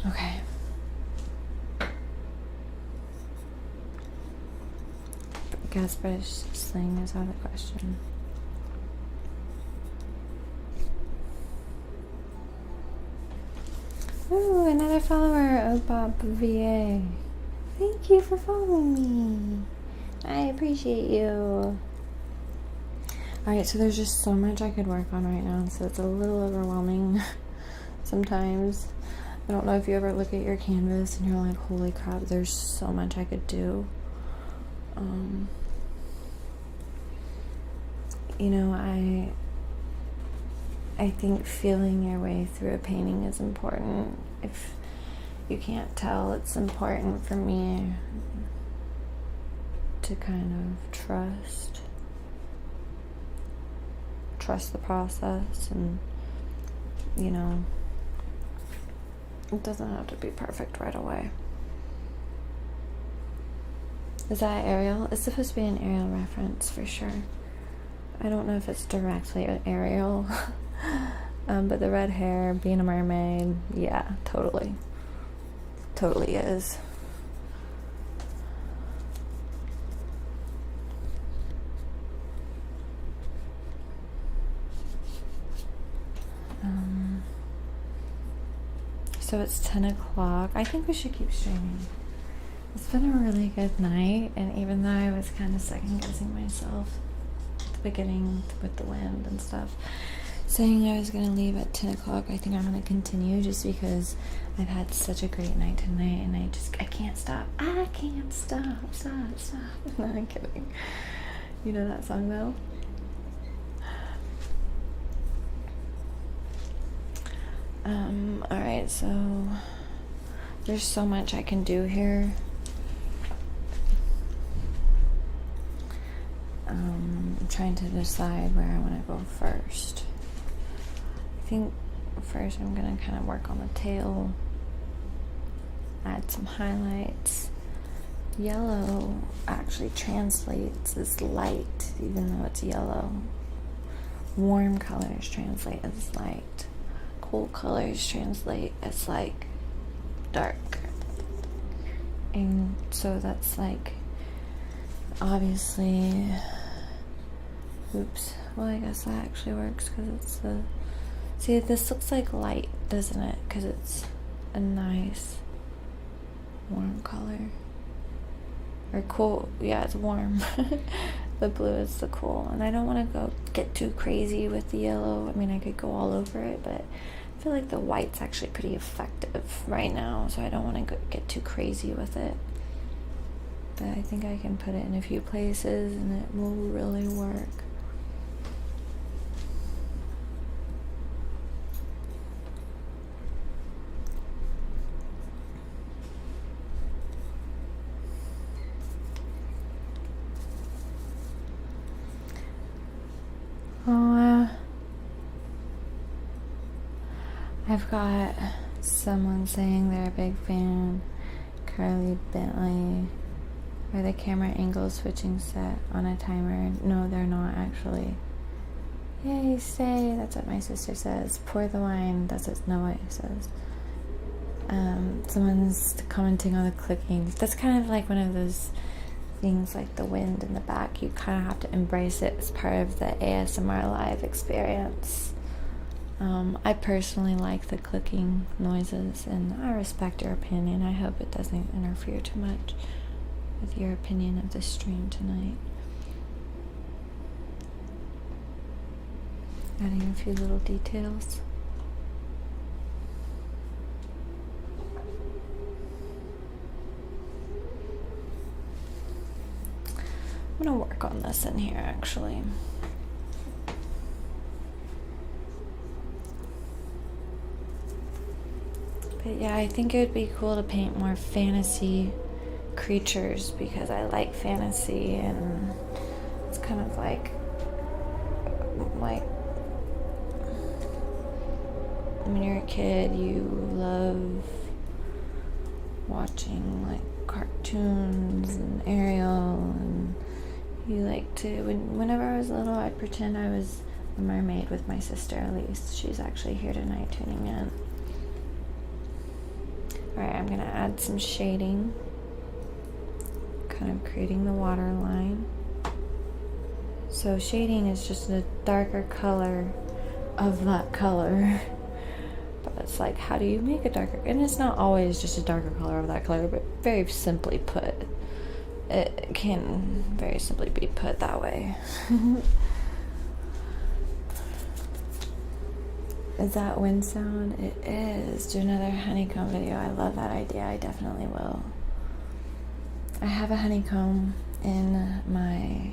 Okay. Gas brush sling is out of the question. Ooh, another follower, Obop VA. Thank you for following me. I appreciate you. Alright, so there's just so much I could work on right now, so it's a little overwhelming sometimes. I don't know if you ever look at your canvas and you're like, holy crap, there's so much I could do. You know, I think feeling your way through a painting is important. If you can't tell, it's important for me to kind of trust the process, and you know, it doesn't have to be perfect right away. Is that Ariel? It's supposed to be an Ariel reference for sure. I don't know if it's directly Ariel, but the red hair, being a mermaid, yeah, totally is. So it's 10 o'clock. I think we should keep streaming. It's been a really good night, and even though I was kind of second guessing myself at the beginning with the wind and stuff, saying I was going to leave at 10 o'clock, I think I'm going to continue just because I've had such a great night tonight, and I can't stop. I can't stop. No, I'm kidding. You know that song though? Alright, so there's so much I can do here. I'm trying to decide where I want to go first. I think first I'm going to kind of work on the tail, add some highlights. Yellow actually translates as light, even though it's yellow. Warm colors translate as light. Cool colors translate as like dark. And so that's like, obviously, oops, well I guess that actually works because it's the, see, this looks like light, doesn't it? Because it's a nice warm color. Or cool, yeah, it's warm. The blue is the cool, and I don't want to get too crazy with the yellow. I mean, I could go all over it, but I feel like the white's actually pretty effective right now, so I don't want to get too crazy with it. But I think I can put it in a few places and it will really work. I've got someone saying they're a big fan. Carly Bentley. Are the camera angles switching set on a timer? No, they're not actually. Yay, stay. That's what my sister says. Pour the wine. That's what Noah says. Someone's commenting on the clicking. That's kind of like one of those things like the wind in the back. You kind of have to embrace it as part of the ASMR live experience. I personally like the clicking noises, and I respect your opinion. I hope it doesn't interfere too much with your opinion of the stream tonight. Adding a few little details. I'm gonna work on this in here actually. But yeah, I think it would be cool to paint more fantasy creatures because I like fantasy, and it's kind of like when you're a kid, you love watching like cartoons and Ariel, and you like to, whenever I was little, I'd pretend I was a mermaid with my sister Elise. She's actually here tonight tuning in. Alright, I'm going to add some shading, kind of creating the water line. So shading is just a darker color of that color. But it's like, how do you make a darker, and it's not always just a darker color of that color, but very simply put, it can very simply be put that way. Is that wind sound? It is. Do another honeycomb video. I love that idea. I definitely will. I have a honeycomb in my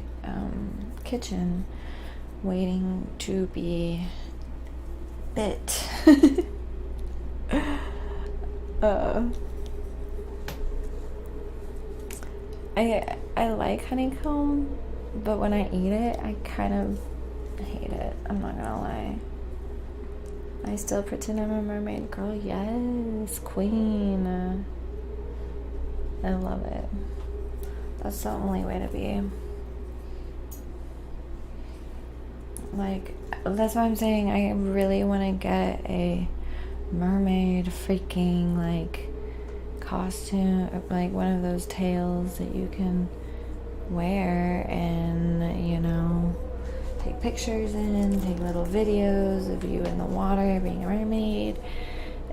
kitchen waiting to be bit. I like honeycomb, but when I eat it, I kind of hate it. I'm not gonna lie. I still pretend I'm a mermaid girl. Yes, queen. I love it. That's the only way to be. Like, that's why I'm saying I really want to get a mermaid freaking like costume, like one of those tails that you can wear and, you know, take pictures in, take little videos of you in the water being a mermaid.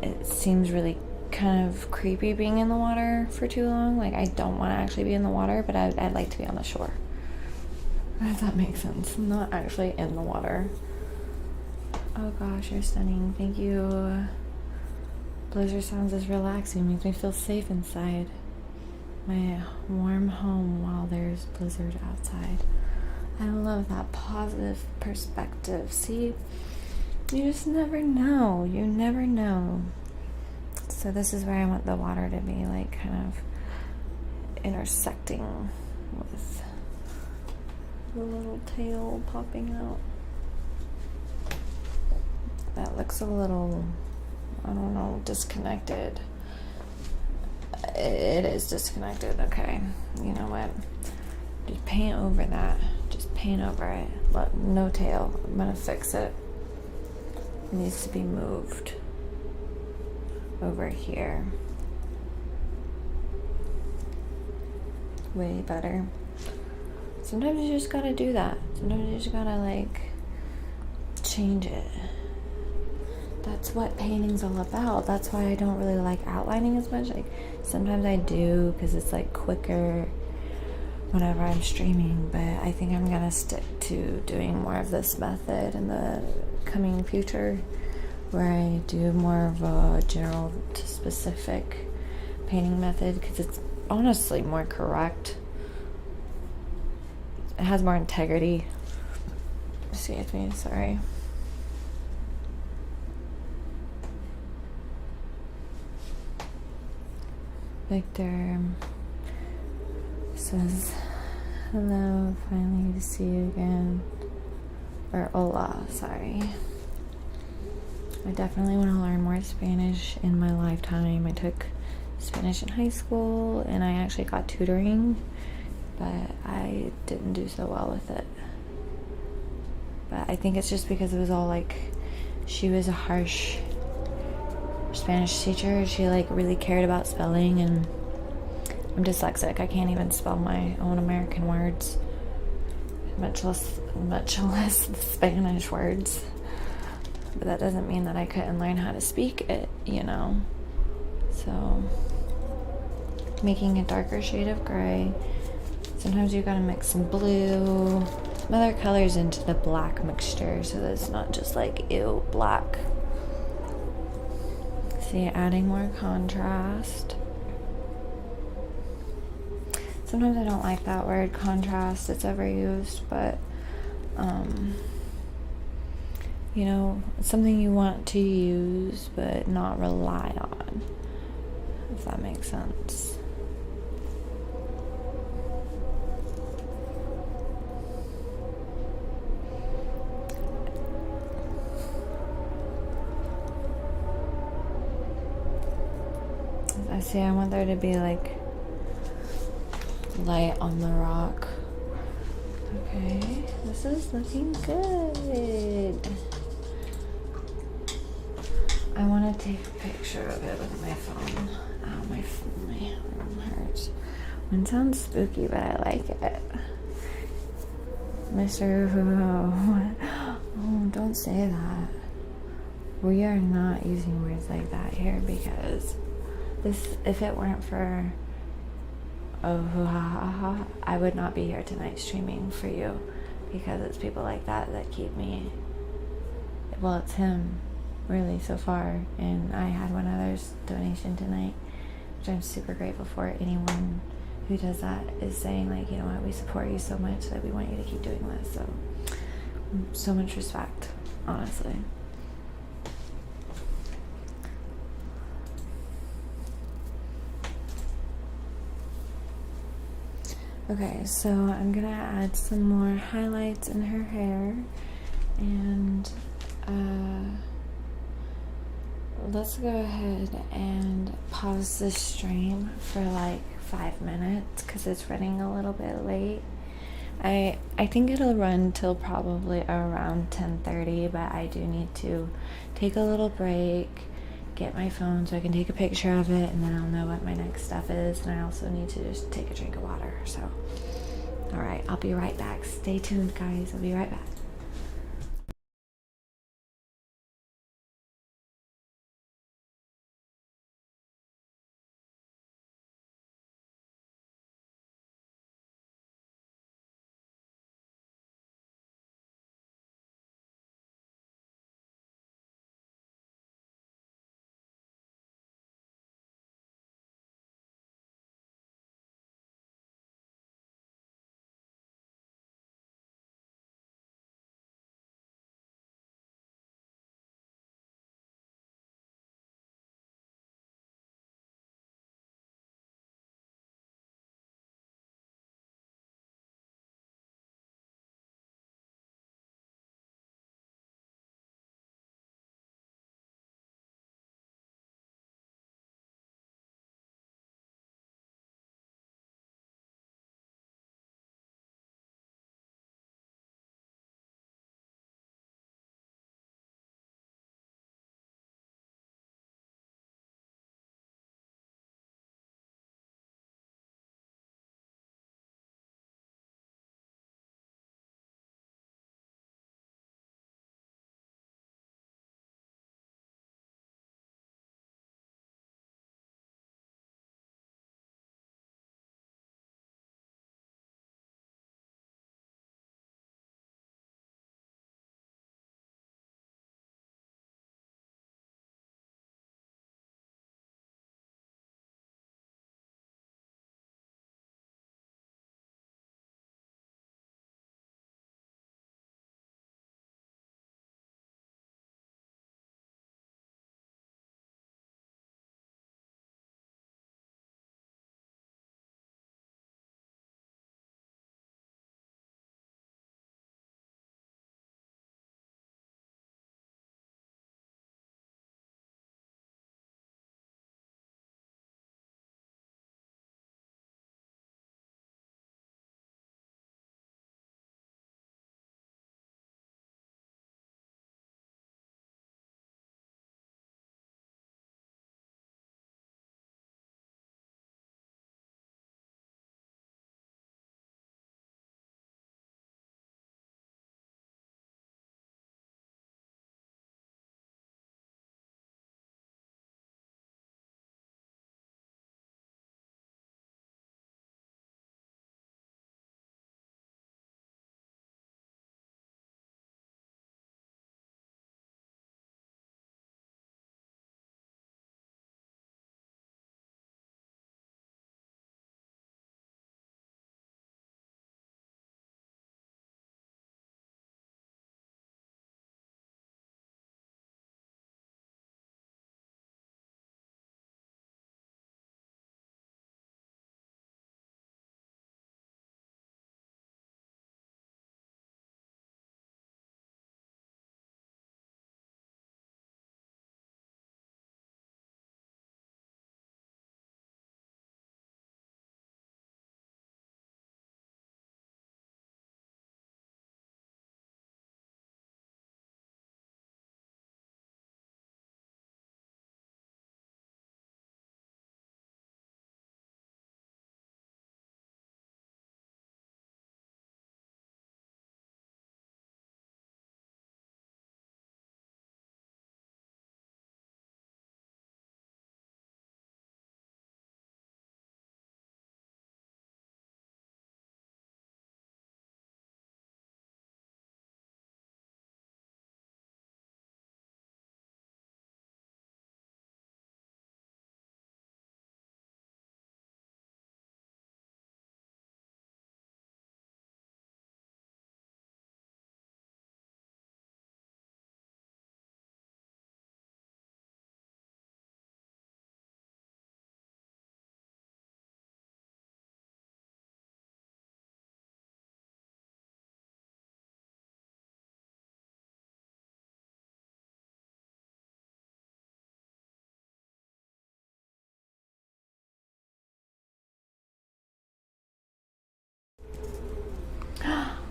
It seems really kind of creepy being in the water for too long. Like, I don't want to actually be in the water, but I'd like to be on the shore. If that makes sense. I'm not actually in the water. Oh gosh, you're stunning. Thank you. Blizzard sounds is relaxing. Makes me feel safe inside my warm home while there's blizzard outside. I love that positive perspective. See, you just never know. You never know. So this is where I want the water to be, like, kind of intersecting with the little tail popping out. That looks a little, I don't know, disconnected. It is disconnected. Okay, you know what? Just paint over that. Just paint over it. Look, no tail. I'm gonna fix it. It needs to be moved over here. Way better. Sometimes you just gotta do that. Sometimes you just gotta, like, change it. That's what painting's all about. That's why I don't really like outlining as much. Like, sometimes I do because it's like quicker whenever I'm streaming, but I think I'm gonna stick to doing more of this method in the coming future. where I do more of a general to specific painting method because it's honestly more correct. It has more integrity. Excuse me, sorry. Victor says, hello, finally to see you again. Or hola, sorry. I definitely want to learn more Spanish in my lifetime. I took Spanish in high school and I actually got tutoring, but I didn't do so well with it. But I think it's just because it was all like, she was a harsh Spanish teacher. She like really cared about spelling, and I'm dyslexic. I can't even spell my own American words, much less the Spanish words. But that doesn't mean that I couldn't learn how to speak it, you know. So making a darker shade of gray. Sometimes you gotta mix some blue, some other colors into the black mixture so that it's not just like, ew, black. See, adding more contrast. Sometimes I don't like that word contrast, it's overused, but you know, it's something you want to use but not rely on, if that makes sense. I see, I want there to be like light on the rock. Okay, this is looking good. I want to take a picture of it with my phone. Ow, my arm hurts. It sounds spooky, but I like it. Mr. Oh, don't say that. We are not using words like that here because this, if it weren't for I would not be here tonight streaming for you, because it's people like that that keep me, well, it's him really so far, and I had one other's donation tonight, which I'm super grateful for. Anyone who does that is saying like, you know what, we support you so much that we want you to keep doing this. So much respect, honestly. Okay, so I'm gonna add some more highlights in her hair, and let's go ahead and pause this stream for like 5 minutes because it's running a little bit late. I think it'll run till probably around 10:30, but I do need to take a little break, get my phone so I can take a picture of it, and then I'll know what my next step is, and I also need to just take a drink of water. So, all right, I'll be right back. Stay tuned, guys. I'll be right back.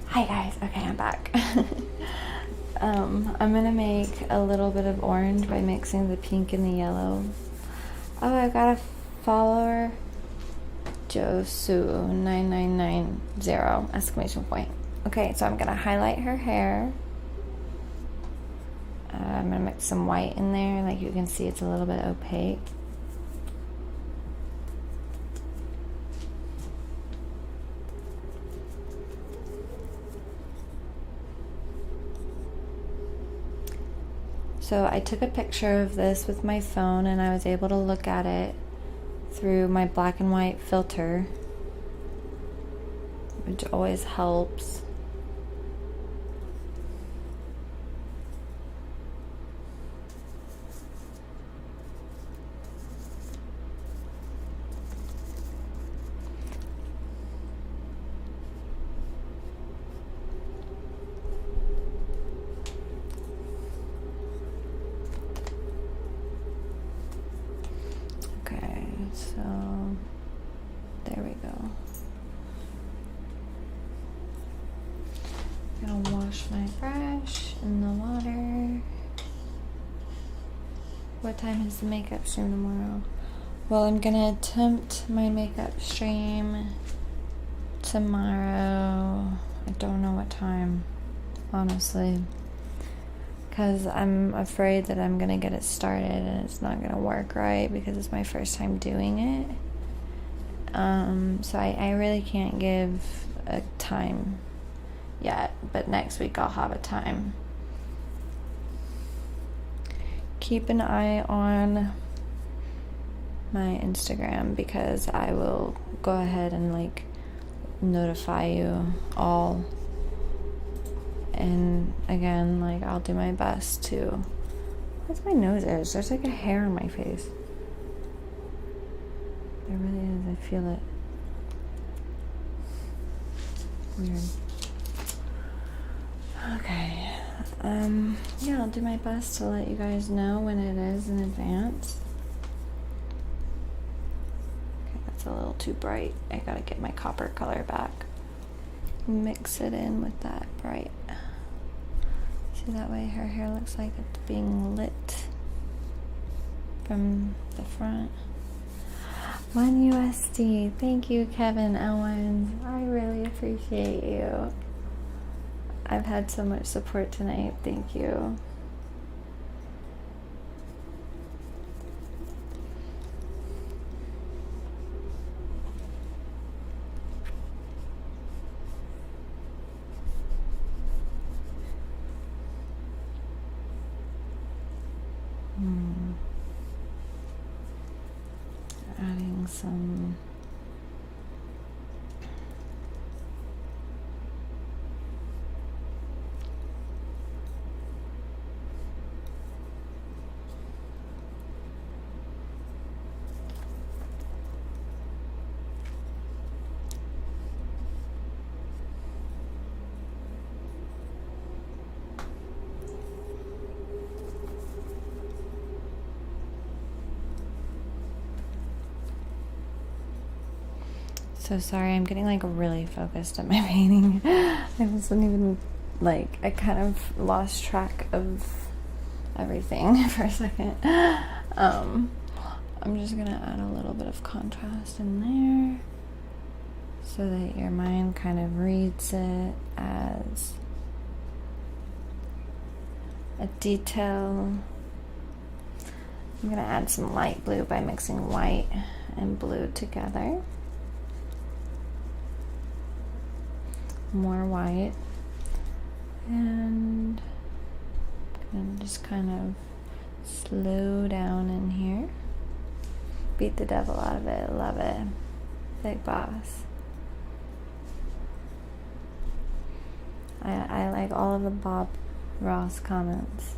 Hi guys, okay, I'm back. I'm gonna make a little bit of orange by mixing the pink and the yellow. Oh, I got a follower, Josu9990 exclamation point. Okay, so I'm gonna highlight her hair. I'm gonna mix some white in there. Like you can see, it's a little bit opaque. So I took a picture of this with my phone and I was able to look at it through my black and white filter, which always helps. Okay, so there we go. I'm gonna wash my brush in the water. What time is the makeup stream tomorrow? Well, I'm gonna attempt my makeup stream tomorrow. I don't know what time, honestly, because I'm afraid that I'm gonna get it started and it's not gonna work right because it's my first time doing it. So I really can't give a time yet, but next week I'll have a time. Keep an eye on my Instagram because I will go ahead and like notify you all. And again, like I'll do my best to. What's my nose is? There's like a hair on my face. There really is. I feel it. Weird. Okay. Yeah, I'll do my best to let you guys know when it is in advance. Okay, that's a little too bright. I gotta get my copper color back. Mix it in with that bright. See, that way her hair looks like it's being lit from the front. 1 USD. Thank you, Kevin Owens. I really appreciate you. I've had so much support tonight. Thank you. Adding some So sorry, I'm getting like really focused at my painting. I wasn't even like, I kind of lost track of everything for a second. I'm just gonna add a little bit of contrast in there so that your mind kind of reads it as a detail. I'm gonna add some light blue by mixing white and blue together. More white, and I'm gonna just kind of slow down in here. Beat the devil out of it. Love it. Big boss. I like all of the Bob Ross comments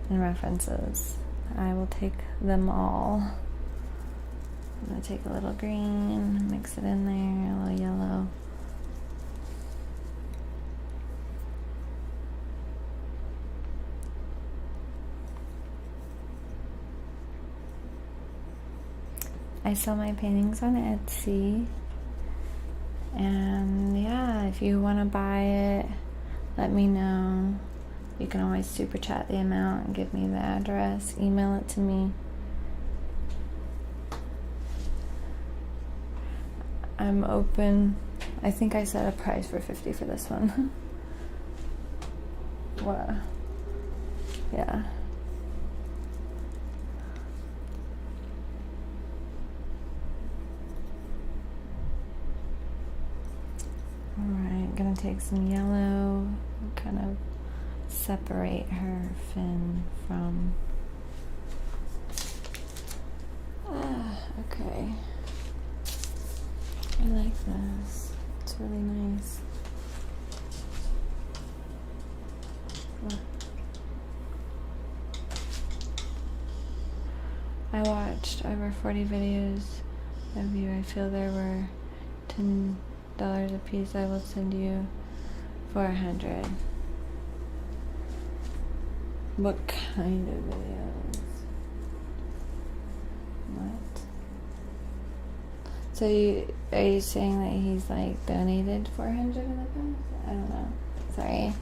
and references. I will take them all. I'm gonna take a little green, mix it in there, a little yellow. I sell my paintings on Etsy. And yeah, if you want to buy it, let me know. You can always super chat the amount and give me the address, email it to me. I'm open. I think I set a price for $50 for this one. What? Yeah. Alright, gonna take some yellow, kind of separate her fin from. Okay. I like this. It's really nice. I watched over 40 videos of you. I feel there were $10 a piece. I will send you 400. What kind of videos? What? So are you saying that he's like donated 400 in the past? I don't know. Sorry.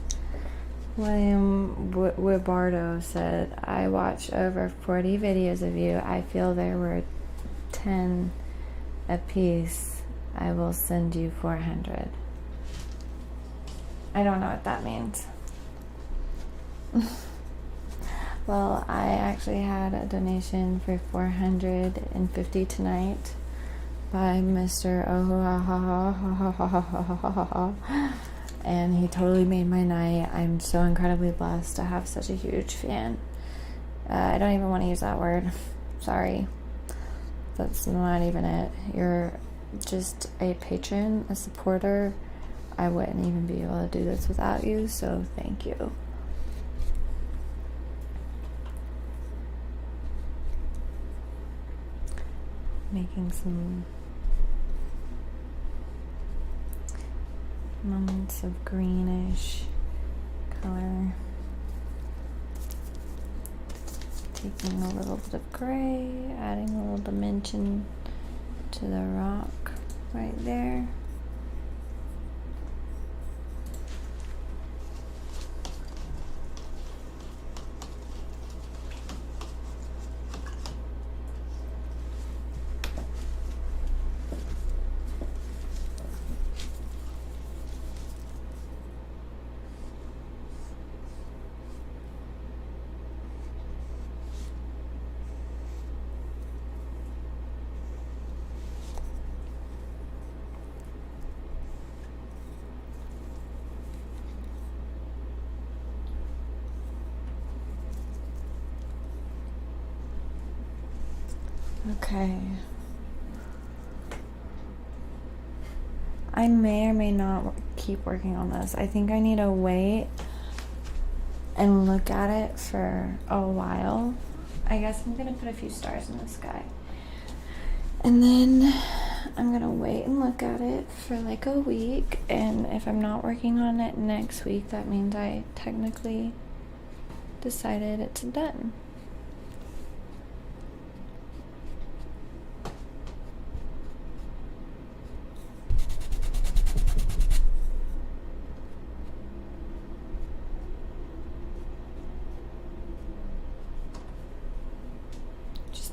William Wibardo said, I watched over 40 videos of you. I feel there were 10 a piece. I will send you 400. I don't know what that means. Well, I actually had a donation for 450 tonight by Mr. And he totally made my night. I'm so incredibly blessed to have such a huge fan. I don't even want to use that word. Sorry. That's not even it. You're just a patron, a supporter. I wouldn't even be able to do this without you, so thank you. Making some moments of greenish color. Taking a little bit of gray, adding a little dimension to the rock right there. Okay. I may or may not keep working on this. I think I need to wait and look at it for a while. I guess I'm gonna put a few stars in the sky. And then I'm gonna wait and look at it for like a week. And if I'm not working on it next week, that means I technically decided it's done.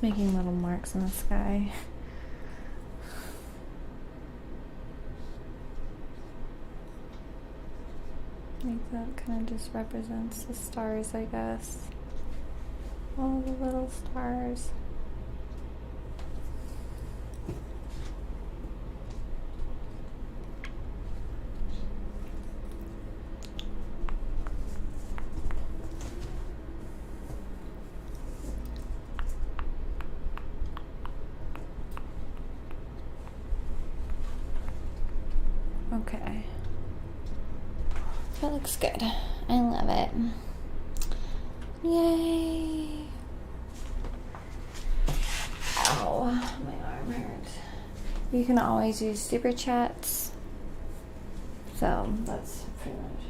Making little marks in the sky. Like that kind of just represents the stars, I guess. All the little stars. Okay. That looks good. I love it. Yay! Ow, my arm hurts. You can always use super chats. So that's pretty much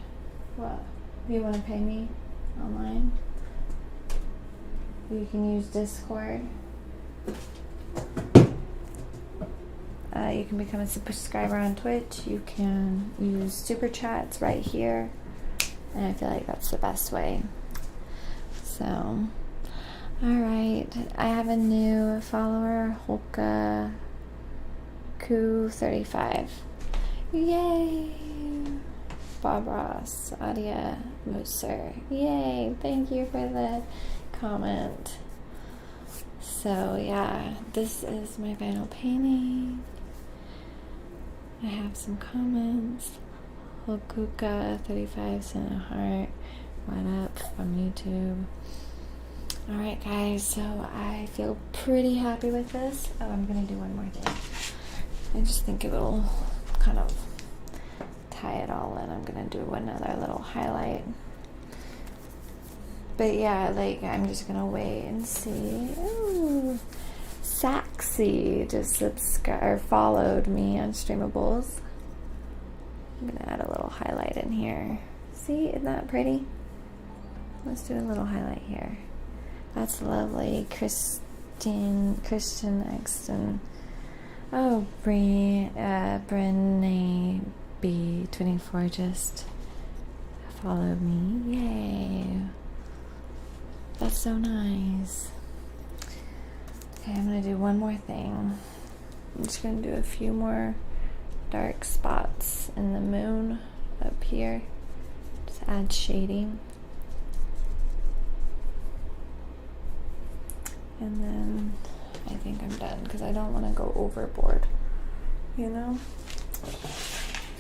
what. If you want to pay me online, you can use Discord. You can become a subscriber on Twitch. You can use super chats right here. And I feel like that's the best way. So, alright. I have a new follower, Holka Ku35. Yay! Bob Ross, Adia Moser. Yay! Thank you for the comment. So yeah, this is my final painting. I have some comments. Hokuka35 sent a heart. What up from YouTube? Alright guys, so I feel pretty happy with this. Oh, I'm gonna do one more thing. I just think it'll kind of tie it all in. I'm gonna do another little highlight. But yeah, like, I'm just gonna wait and see. Ooh, Saxy just subscribed or followed me on Streamables. I'm gonna add a little highlight in here. See, isn't that pretty? Let's do a little highlight here. That's lovely. Christian Exton. Oh, Brene B24 just followed me. Yay. That's so nice. Okay, I'm gonna do one more thing. I'm just gonna do a few more dark spots in the moon up here. Just add shading. And then I think I'm done because I don't want to go overboard, you know?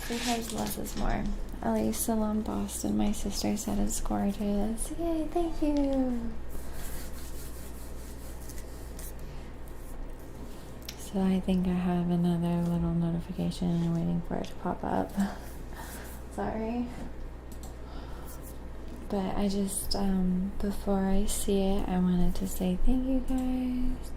Sometimes less is more. Ellie Salon Boston, my sister said it's gorgeous. Yay, thank you. So I think I have another little notification and waiting for it to pop up. Sorry. But I just, before I see it, I wanted to say thank you guys.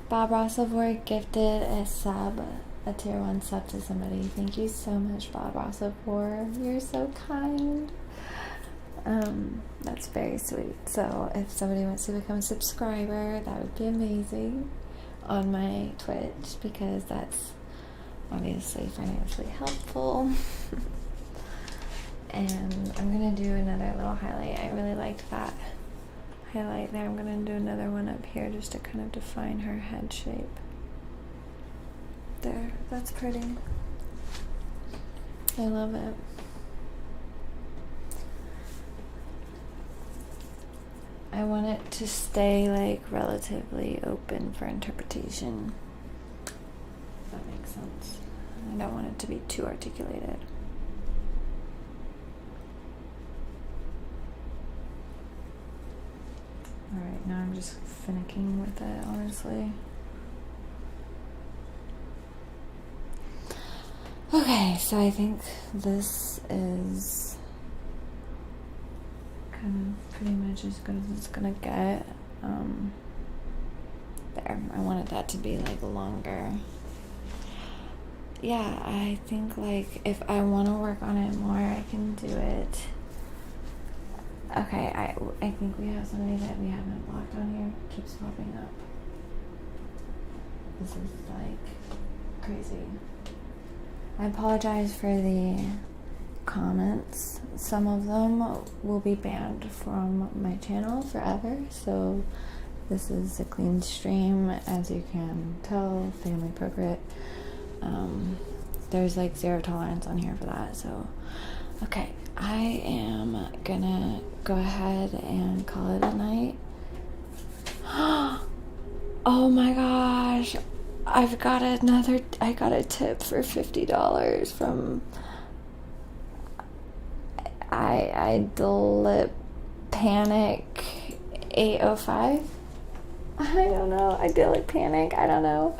Bob Rossovor gifted a tier 1 sub to somebody. Thank you so much, Bob Rossovor. You're so kind. That's very sweet. So if somebody wants to become a subscriber, that would be amazing on my Twitch, because that's obviously financially helpful. And I'm gonna do another little highlight. I really liked that highlight there. I'm gonna do another one up here just to kind of define her head shape. There, that's pretty. I love it. I want it to stay like relatively open for interpretation. If that makes sense. I don't want it to be too articulated. Alright, now I'm just finicking with it, honestly. Okay, so I think this is kind of pretty much as good as it's gonna get. There, I wanted that to be like longer. Yeah, I think like if I want to work on it more, I can do it. Okay, I think we have somebody that we haven't blocked on here. Keeps popping up. This is like crazy. I apologize for the comments. Some of them will be banned from my channel forever, so this is a clean stream, as you can tell, family appropriate. There's like 0 tolerance on here for that, so okay, I am gonna go ahead and call it a night. Oh my gosh, I got a tip for $50 from Idle Panic 805. I don't know. Idyllic Panic. I don't know.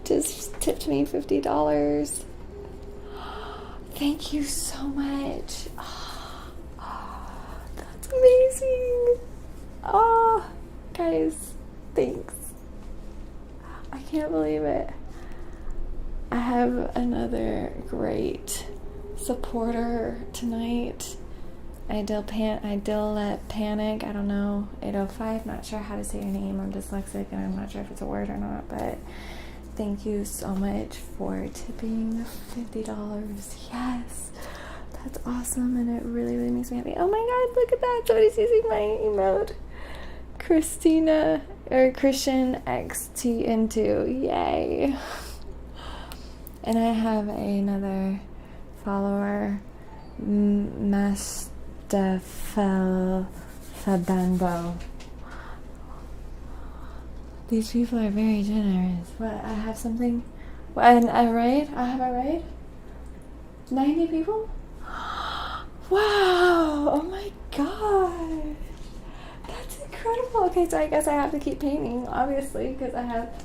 Just tipped me $50. Thank you so much. That's amazing. Oh, guys, thanks. I can't believe it. I have another great supporter tonight. Panic, I don't know, 805, not sure how to say your name. I'm dyslexic and I'm not sure if it's a word or not, but thank you so much for tipping $50. Yes, that's awesome, and it really, really makes me happy. Oh my god, look at that, somebody's using my emote. Christian XTN2, yay. And I have another follower, Fabambo. These people are very generous. What, I have something? What, a raid? I have a raid? 90 people? Wow! Oh my god! That's incredible! Okay, so I guess I have to keep painting, obviously, because I have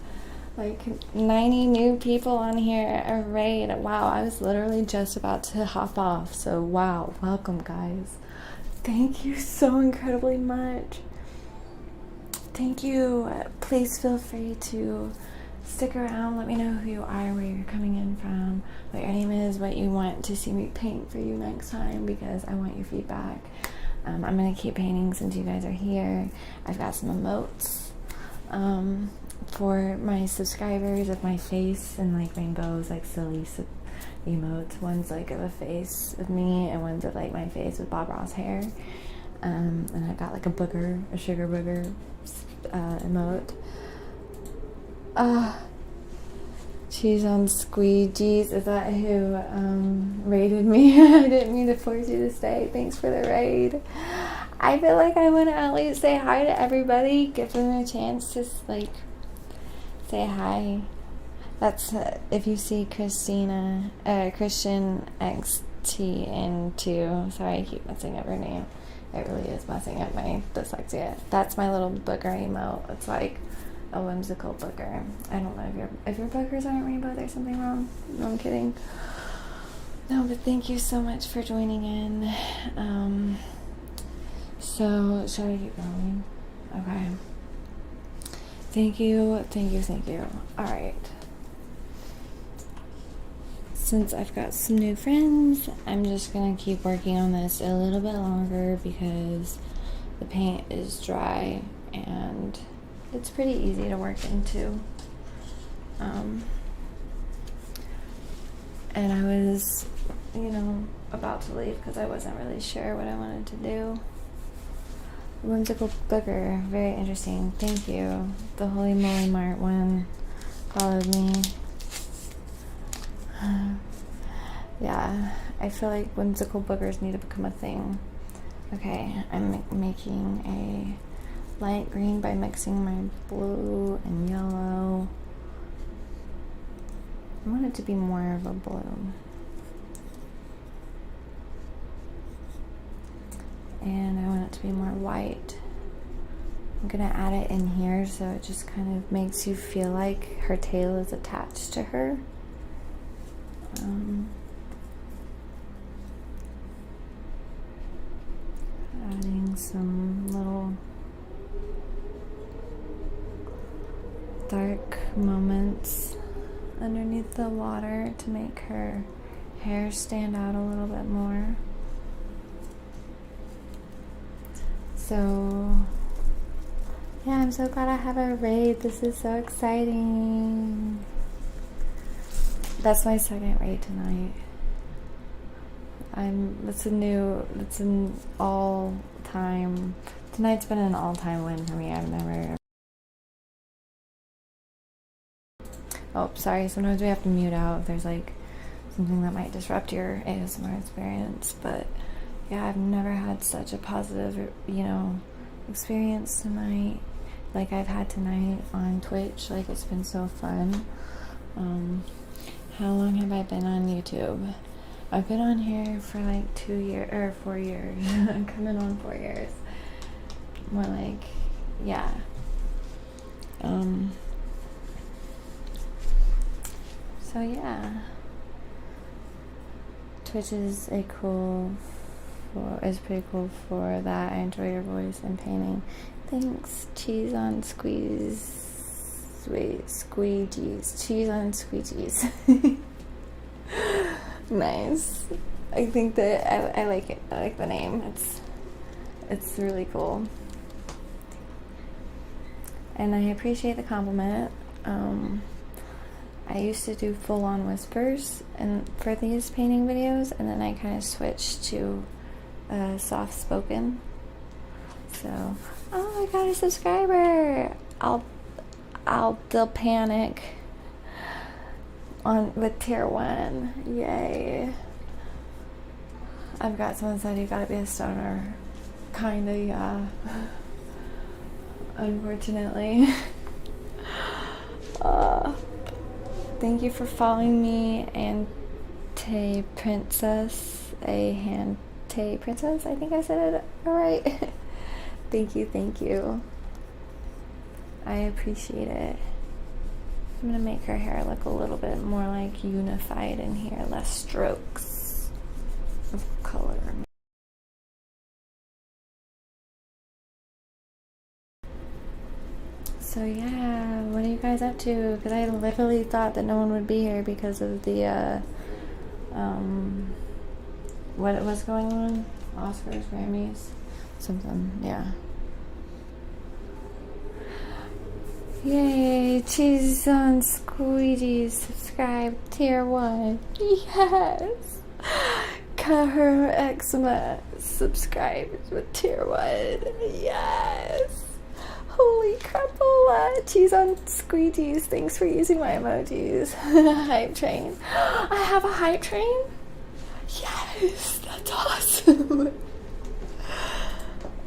like 90 new people on here. A raid. Wow, I was literally just about to hop off. So wow, welcome guys. Thank you so incredibly much. Thank you. Please feel free to stick around. Let me know who you are, where you're coming in from, what your name is, what you want to see me paint for you next time, because I want your feedback. I'm going to keep painting since you guys are here. I've got some emotes for my subscribers of my face and like rainbows, like silly emotes. One's like of a face of me and one's of like my face with Bob Ross hair. And I got like a sugar booger emote. Cheese on squeegees. Is that who raided me? I didn't mean to force you to stay. Thanks for the raid. I feel like I want to at least say hi to everybody, give them a chance to like say hi. That's if you see Christian XTN2. Sorry, I keep messing up her name. It really is messing up my dyslexia. That's my little booger emote. It's like a whimsical booger. I don't know if your boogers aren't rainbow, there's something wrong. No, I'm kidding. No, but thank you so much for joining in. So should I keep going? Okay. Thank you. Alright. Since I've got some new friends, I'm just gonna keep working on this a little bit longer because the paint is dry and it's pretty easy to work into. And I was, about to leave because I wasn't really sure what I wanted to do. Whimsical booger, very interesting. Thank you. The Holy Moly Mart one followed me. Yeah, I feel like whimsical boogers need to become a thing. Okay, I'm making a light green by mixing my blue and yellow. I want it to be more of a blue. And I want it to be more white. I'm gonna add it in here so it just kind of makes you feel like her tail is attached to her. Adding some little dark moments underneath the water to make her hair stand out a little bit more. So yeah, I'm so glad I have a raid. This is so exciting. That's my second raid tonight. It's an all-time, tonight's been an all-time win for me. I've never, oh, sorry, sometimes we have to mute out if there's like something that might disrupt your ASMR experience, but yeah, I've never had such a positive, experience tonight like I've had tonight on Twitch. Like, it's been so fun. How long have I been on YouTube? I've been on here for like 4 years. I'm coming on 4 years. More like, yeah. So yeah. Twitch is pretty cool for that. I enjoy your voice and painting. Thanks. Cheese on squeegees. Cheese on squeegees. Nice. I think that I like it. I like the name. It's really cool. And I appreciate the compliment. I used to do full-on whispers and for these painting videos, and then I kind of switched to soft-spoken. So, oh, I got a subscriber. They'll panic with tier 1. Yay. I've got someone said you gotta be a stoner. Kinda, yeah. Unfortunately. Thank you for following me, Ante Princess, Ante Princess. I think I said it alright. Thank you. I appreciate it. I'm gonna make her hair look a little bit more like unified in here, less strokes of color. So yeah, what are you guys up to? Because I literally thought that no one would be here because of the, what was going on? Oscars, Grammys, something, yeah. Yay, cheese on squeegees, subscribe, tier 1, yes! Cut her eczema, subscribed with tier 1, yes! Holy crapola! Cheese on squeegees. Thanks for using my emojis. Hype train. I have a hype train? Yes! That's awesome!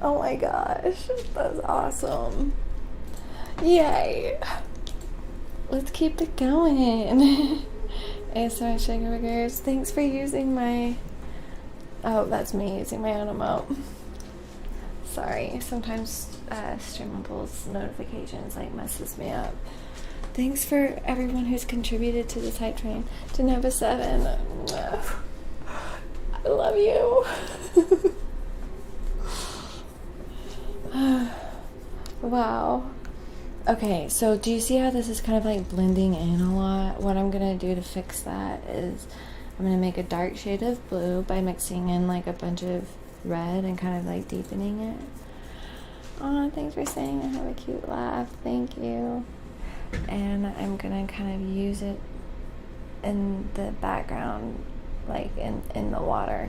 Oh my gosh. That's awesome. Yay! Let's keep it going. ASMR Sugar Figures. Thanks for using my... Oh, that's me using my own emote. Sorry, sometimes Streamable's notifications like messes me up. Thanks for everyone who's contributed to this hype train. Geneva 7, I love you. Wow. Okay, so do you see how this is kind of like blending in a lot? What I'm gonna do to fix that is I'm gonna make a dark shade of blue by mixing in like a bunch of red and kind of like deepening it. Oh, thanks for saying I have a cute laugh. Thank you. And I'm gonna kind of use it in the background, like in the water.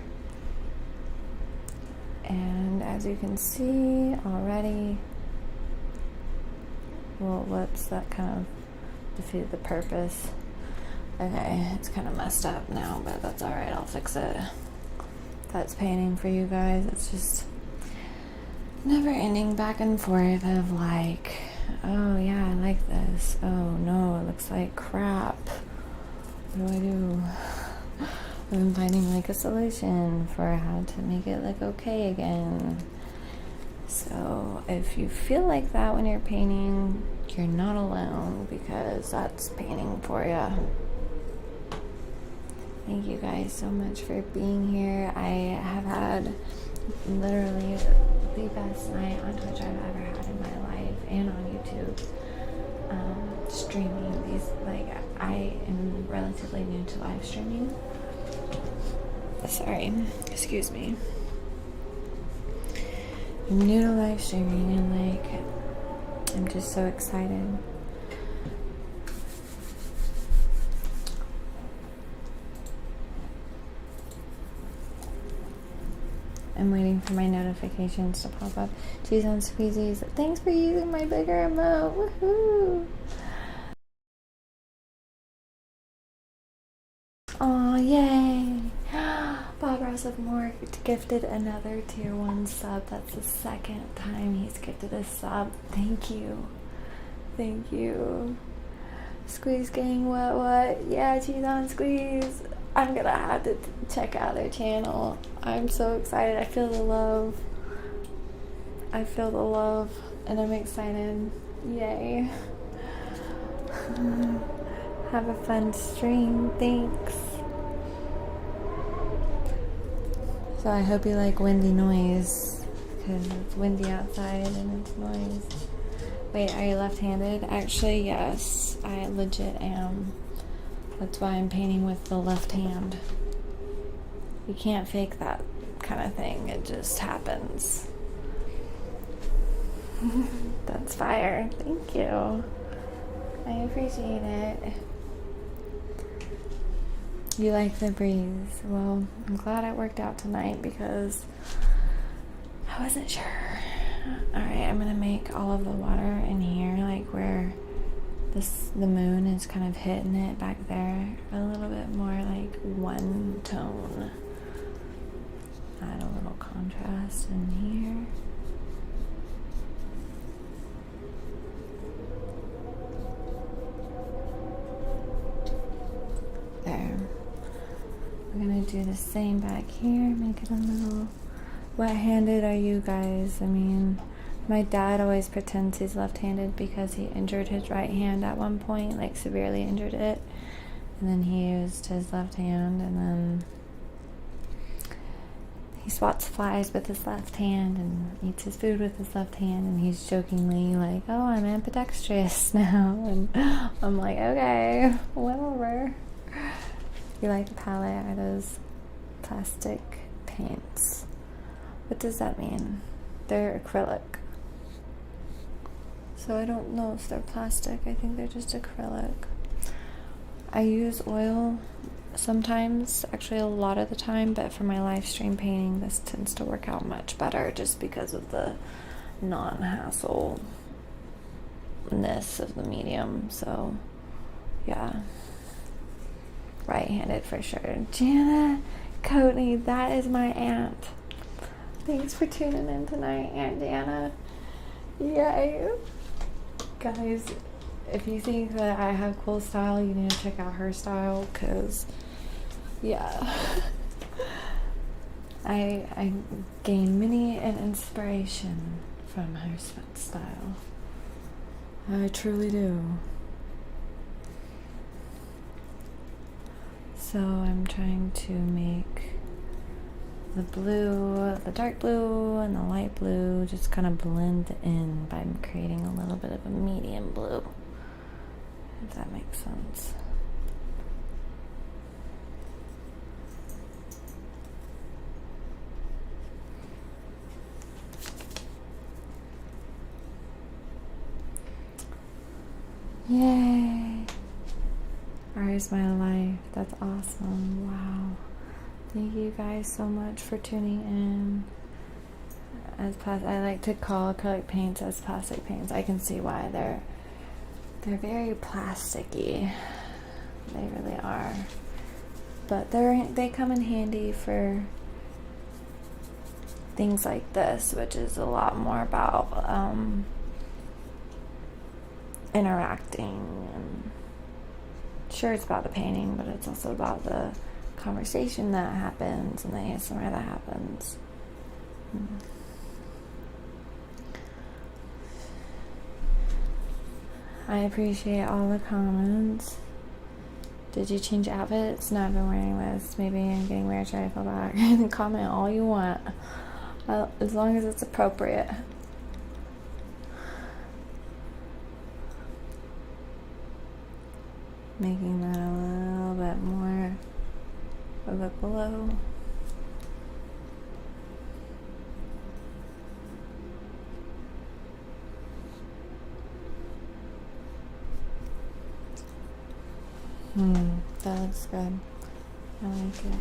And as you can see already, well, whoops, that kind of defeated the purpose. Okay, it's kind of messed up now, but that's alright, I'll fix it. That's painting for you guys. It's just never ending back and forth of like, oh yeah, I like this. Oh no, it looks like crap. What do? I'm finding like a solution for how to make it look okay again. So if you feel like that when you're painting, you're not alone, because that's painting for you. Thank you guys so much for being here. I have had literally the best night on Twitch I've ever had in my life, and on YouTube. Streaming these, like, I am relatively new to live streaming. Sorry, excuse me. I'm new to live streaming, and like, I'm just so excited. I'm waiting for my notifications to pop up. Cheese on squeezies. Thanks for using my bigger emote. Woohoo! Aw, yay! Bob Ross of Moore gifted another tier 1 sub. That's the second time he's gifted a sub. Thank you. Thank you. Squeeze Gang, what? Yeah, cheese on squeeze. I'm gonna have to check out their channel. I'm so excited. I feel the love. And I'm excited. Yay. Have a fun stream. Thanks. So I hope you like windy noise, because it's windy outside and it's noise. Wait, are you left-handed? Actually, yes, I legit am. That's why I'm painting with the left hand. You can't fake that kind of thing. It just happens. That's fire. Thank you. I appreciate it. You like the breeze. Well, I'm glad it worked out tonight because I wasn't sure. Alright, I'm gonna make all of the water in here, like where the moon is kind of hitting it back there, a little bit more like one tone. Add a little contrast in here. There. We're gonna do the same back here, make it a little wet-handed. Are you guys? I mean, my dad always pretends he's left-handed because he injured his right hand at one point, like severely injured it, and then he used his left hand, and then he swats flies with his left hand and eats his food with his left hand, and he's jokingly like, oh, I'm ambidextrous now, and I'm like, okay, whatever. You like the palette? Are those plastic paints? What does that mean? They're acrylic. So I don't know if they're plastic. I think they're just acrylic. I use oil sometimes, actually a lot of the time, but for my live stream painting, this tends to work out much better just because of the non-hassle-ness of the medium. So, yeah. Right-handed for sure. Jana Courtney, that is my aunt. Thanks for tuning in tonight, Aunt Jana. Yay. Guys, if you think that I have cool style, you need to check out her style, because, yeah. I gain many an inspiration from her style. I truly do. So I'm trying to make the blue, the dark blue, and the light blue just kind of blend in by creating a little bit of a medium blue, if that makes sense. Yay! Ours my life. That's awesome. Wow. Thank you guys so much for tuning in. I like to call acrylic paints as plastic paints. I can see why they're very plasticky. They really are. But they come in handy for things like this, which is a lot more about interacting, and sure, it's about the painting, but it's also about the conversation that happens and the ASMR that happens. I appreciate all the comments. Did you change outfits? No, I've been wearing this. Maybe I'm getting weird. Try to fall back. Comment all you want, as long as it's appropriate. Making that a little bit more of a glow. That looks good. I like it.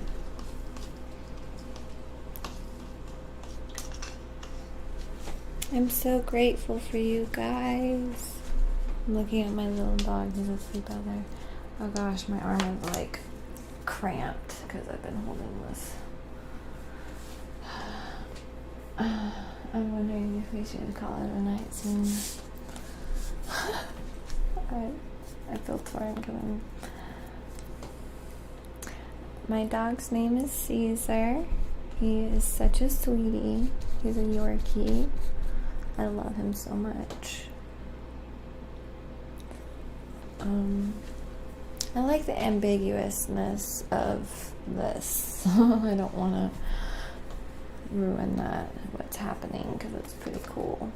I'm so grateful for you guys. I'm looking at my little dog who's asleep out there. Oh gosh, my arm is like cramped because I've been holding this. I'm wondering if we should call it a night soon. I feel torn coming. My dog's name is Caesar. He is such a sweetie. He's a Yorkie. I love him so much. I like the ambiguousness of this. I don't want to ruin what's happening, because it's pretty cool.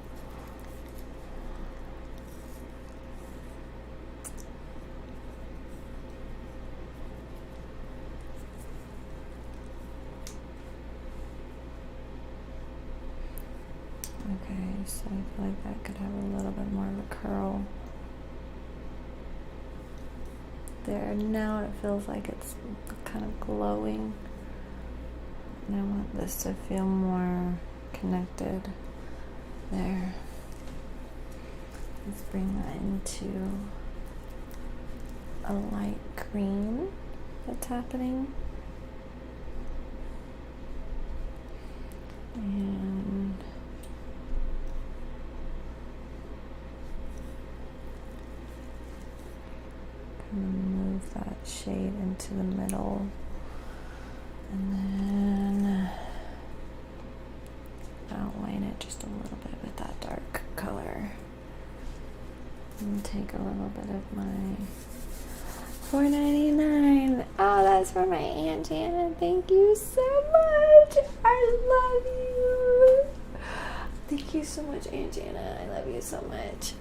Okay, so I feel like that could have a little bit more of a curl. There, now it feels like it's kind of glowing. And I want this to feel more connected. There. Let's bring that into a light green that's happening. And kind of move that shade into the middle. And then outline it just a little bit with that dark color. And take a little bit of my $4.99. Oh, that's for my Aunt Jana. Thank you so much. I love you. Thank you so much, Aunt Jana. I love you so much.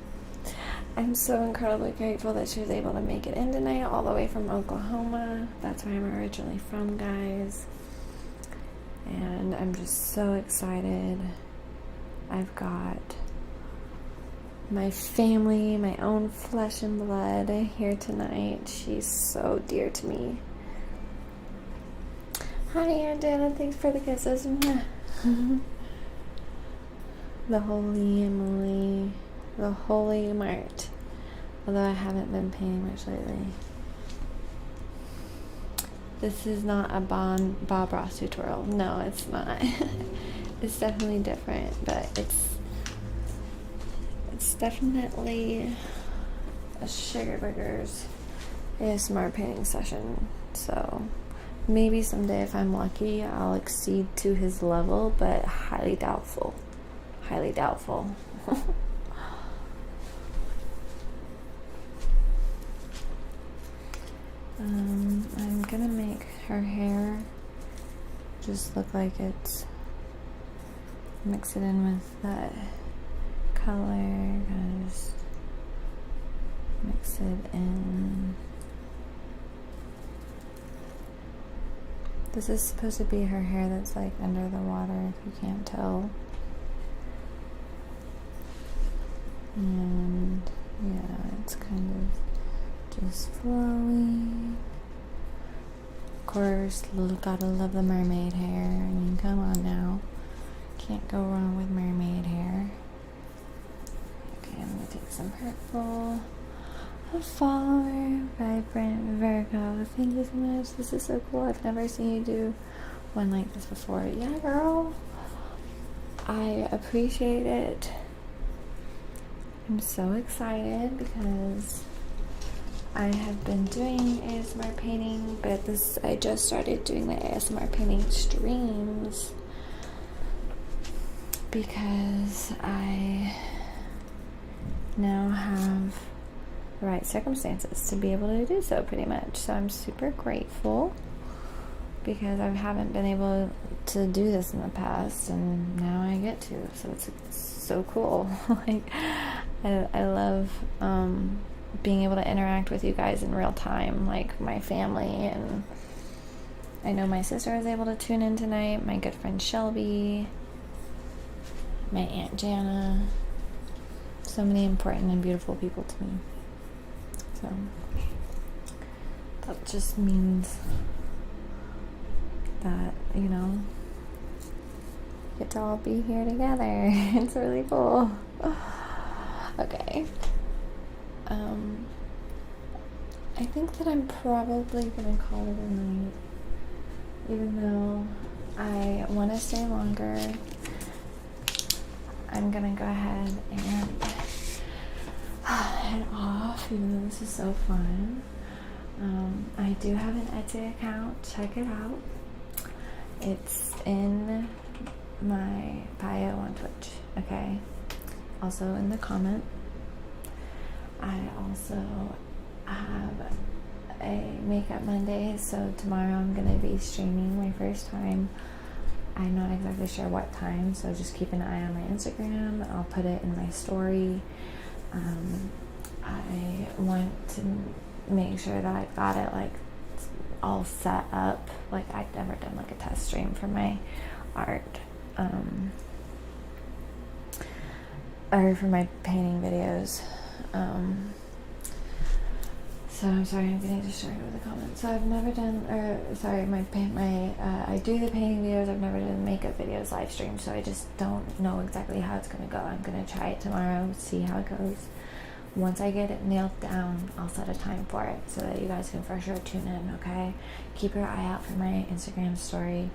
I'm so incredibly grateful that she was able to make it in tonight all the way from Oklahoma. That's where I'm originally from, guys. And I'm just so excited. I've got my family, my own flesh and blood here tonight. She's so dear to me. Hi, Aunt Dana. Thanks for the kisses. The Holy Emily. The Holy Mart. Although I haven't been paying much lately. This is not a Bob Ross tutorial. No, it's not. It's definitely different, but it's definitely a Sugar Burgers ASMR painting session. So maybe someday if I'm lucky I'll exceed to his level, but highly doubtful. Highly doubtful. I'm gonna make her hair just look like it's, mix it in with that color, kind of just mix it in. This is supposed to be her hair that's like under the water, if you can't tell. And yeah, it's kind of just flowing. Of course, gotta love the mermaid hair. I mean, come on now. Can't go wrong with mermaid hair. Okay, I'm gonna take some purple. A far vibrant Virgo. Thank you so much. This is so cool. I've never seen you do one like this before. Yeah, girl. I appreciate it. I'm so excited because I have been doing ASMR painting, but I just started doing the ASMR painting streams because I now have the right circumstances to be able to do so, pretty much. So I'm super grateful because I haven't been able to do this in the past, and now I get to. So it's so cool. Like I love being able to interact with you guys in real time, like my family. And I know my sister was able to tune in tonight, my good friend Shelby, my Aunt Jana. So many important and beautiful people to me. So that just means that, you know, get to all be here together. It's really cool. Okay. I think that I'm probably gonna call it a night, even though I want to stay longer. I'm gonna go ahead and head off, even though this is so fun. I do have an Etsy account. Check it out. It's in my bio on Twitch. Okay. Also in the comment. I also have a Makeup Monday, so tomorrow I'm going to be streaming my first time. I'm not exactly sure what time, so just keep an eye on my Instagram. I'll put it in my story. I want to make sure that I've got it like all set up. Like I've never done like a test stream for my art. or for my painting videos. So I'm sorry, I'm getting distracted with the comments. So I've never done, I do the painting videos. I've never done makeup videos live stream, so I just don't know exactly how it's gonna go. I'm gonna try it tomorrow, see how it goes. Once I get it nailed down, I'll set a time for it so that you guys can for sure tune in, okay? Keep your eye out for my Instagram story.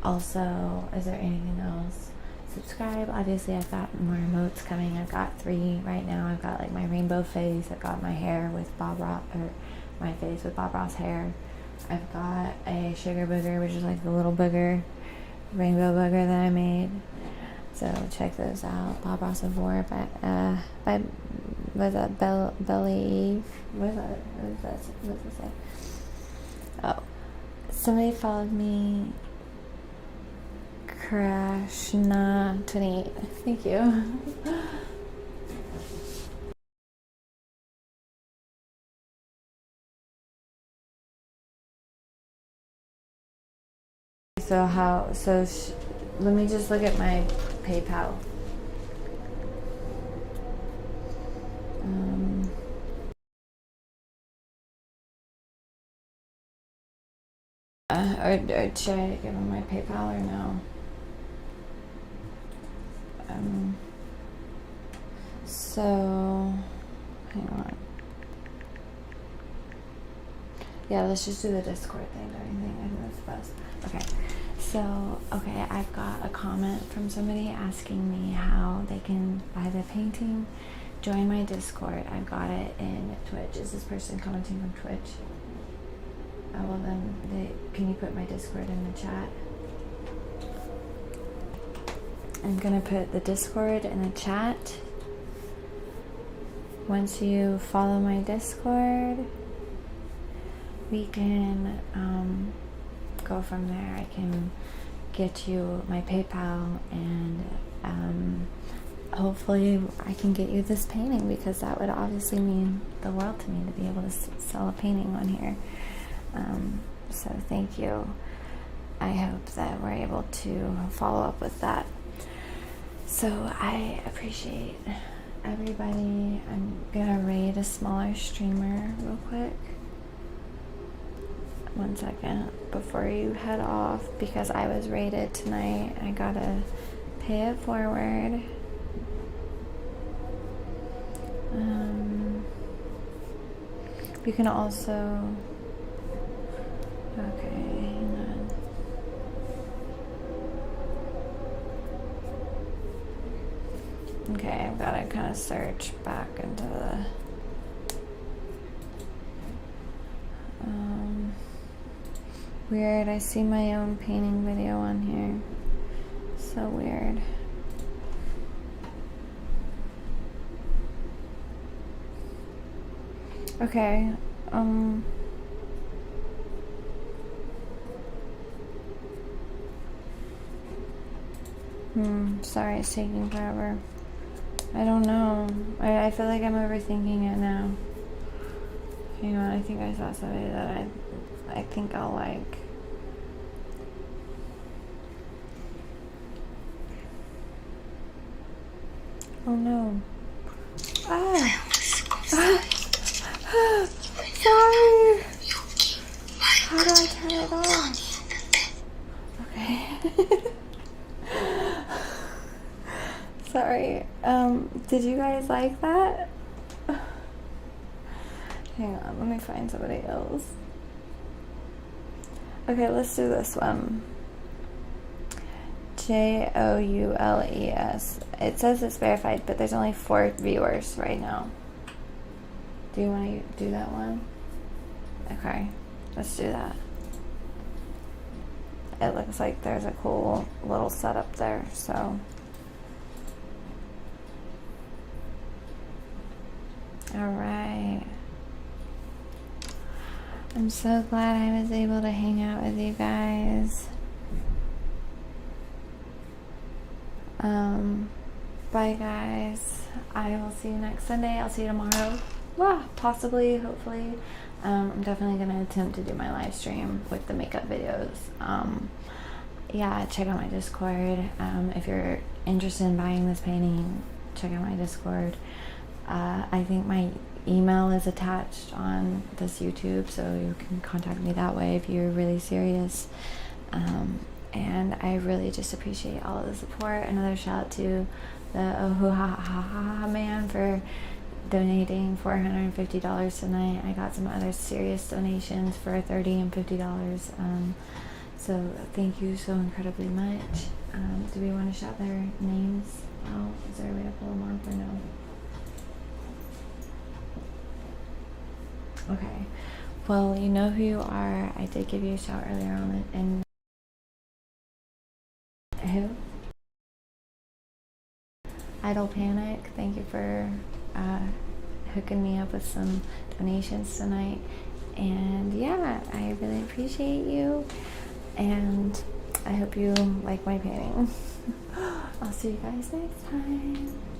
Also, is there anything else? Subscribe. Obviously, I've got more emotes coming. I've got 3 right now. I've got like my rainbow face. I've got my hair with Bob Ross, or my face with Bob Ross hair. I've got a sugar booger, which is like the little booger, rainbow booger that I made. So check those out. Bob Ross of War by was that Belly Eve? What is that? What does it say? Oh, somebody followed me. Krishna28. Thank you. Let me just look at my PayPal. Or should I give him my PayPal or no? So hang on. Yeah, let's just do the Discord thing or anything. I think that's best. Okay. So, I've got a comment from somebody asking me how they can buy the painting. Join my Discord. I've got it in Twitch. Is this person commenting from Twitch? Oh, well then, can you put my Discord in the chat? I'm gonna put the Discord in the chat. Once you follow my Discord, we can go from there. I can get you my PayPal, and hopefully I can get you this painting, because that would obviously mean the world to me to be able to sell a painting on here. So thank you. I hope that we're able to follow up with that. So I appreciate everybody. I'm gonna raid a smaller streamer real quick. 1 second before you head off, because I was raided tonight. I gotta pay it forward. You can also, hang on. Okay, I've gotta kind of search back into the weird. I see my own painting video on here. So weird. Okay. Sorry, it's taking forever. I don't know. I feel like I'm overthinking it now. Hang on, I think I saw somebody that I think I'll like. Oh no. Sorry. How do I turn it off? Okay. Sorry. Did you guys like that? Hang on, let me find somebody else. Okay, let's do this one. Joules. It says it's verified, but there's only 4 viewers right now. Do you want to do that one? Okay, let's do that. It looks like there's a cool little setup there, so. Alright. I'm so glad I was able to hang out with you guys. Bye guys. I will see you next Sunday. I'll see you tomorrow. Possibly, hopefully. I'm definitely going to attempt to do my live stream with the makeup videos. yeah, check out my Discord. If you're interested in buying this painting, check out my Discord. I think my email is attached on this YouTube, so you can contact me that way if you're really serious. And I really just appreciate all of the support. Another shout out to the Ohuhaha man for donating $450 tonight. I got some other serious donations for $30 and $50. So thank you so incredibly much. Do we want to shout their names out? Is there a way to pull them up or no? Okay. Well, you know who you are. I did give you a shout earlier on, and who? Idle Panic. Thank you for hooking me up with some donations tonight. And yeah, I really appreciate you. And I hope you like my painting. I'll see you guys next time.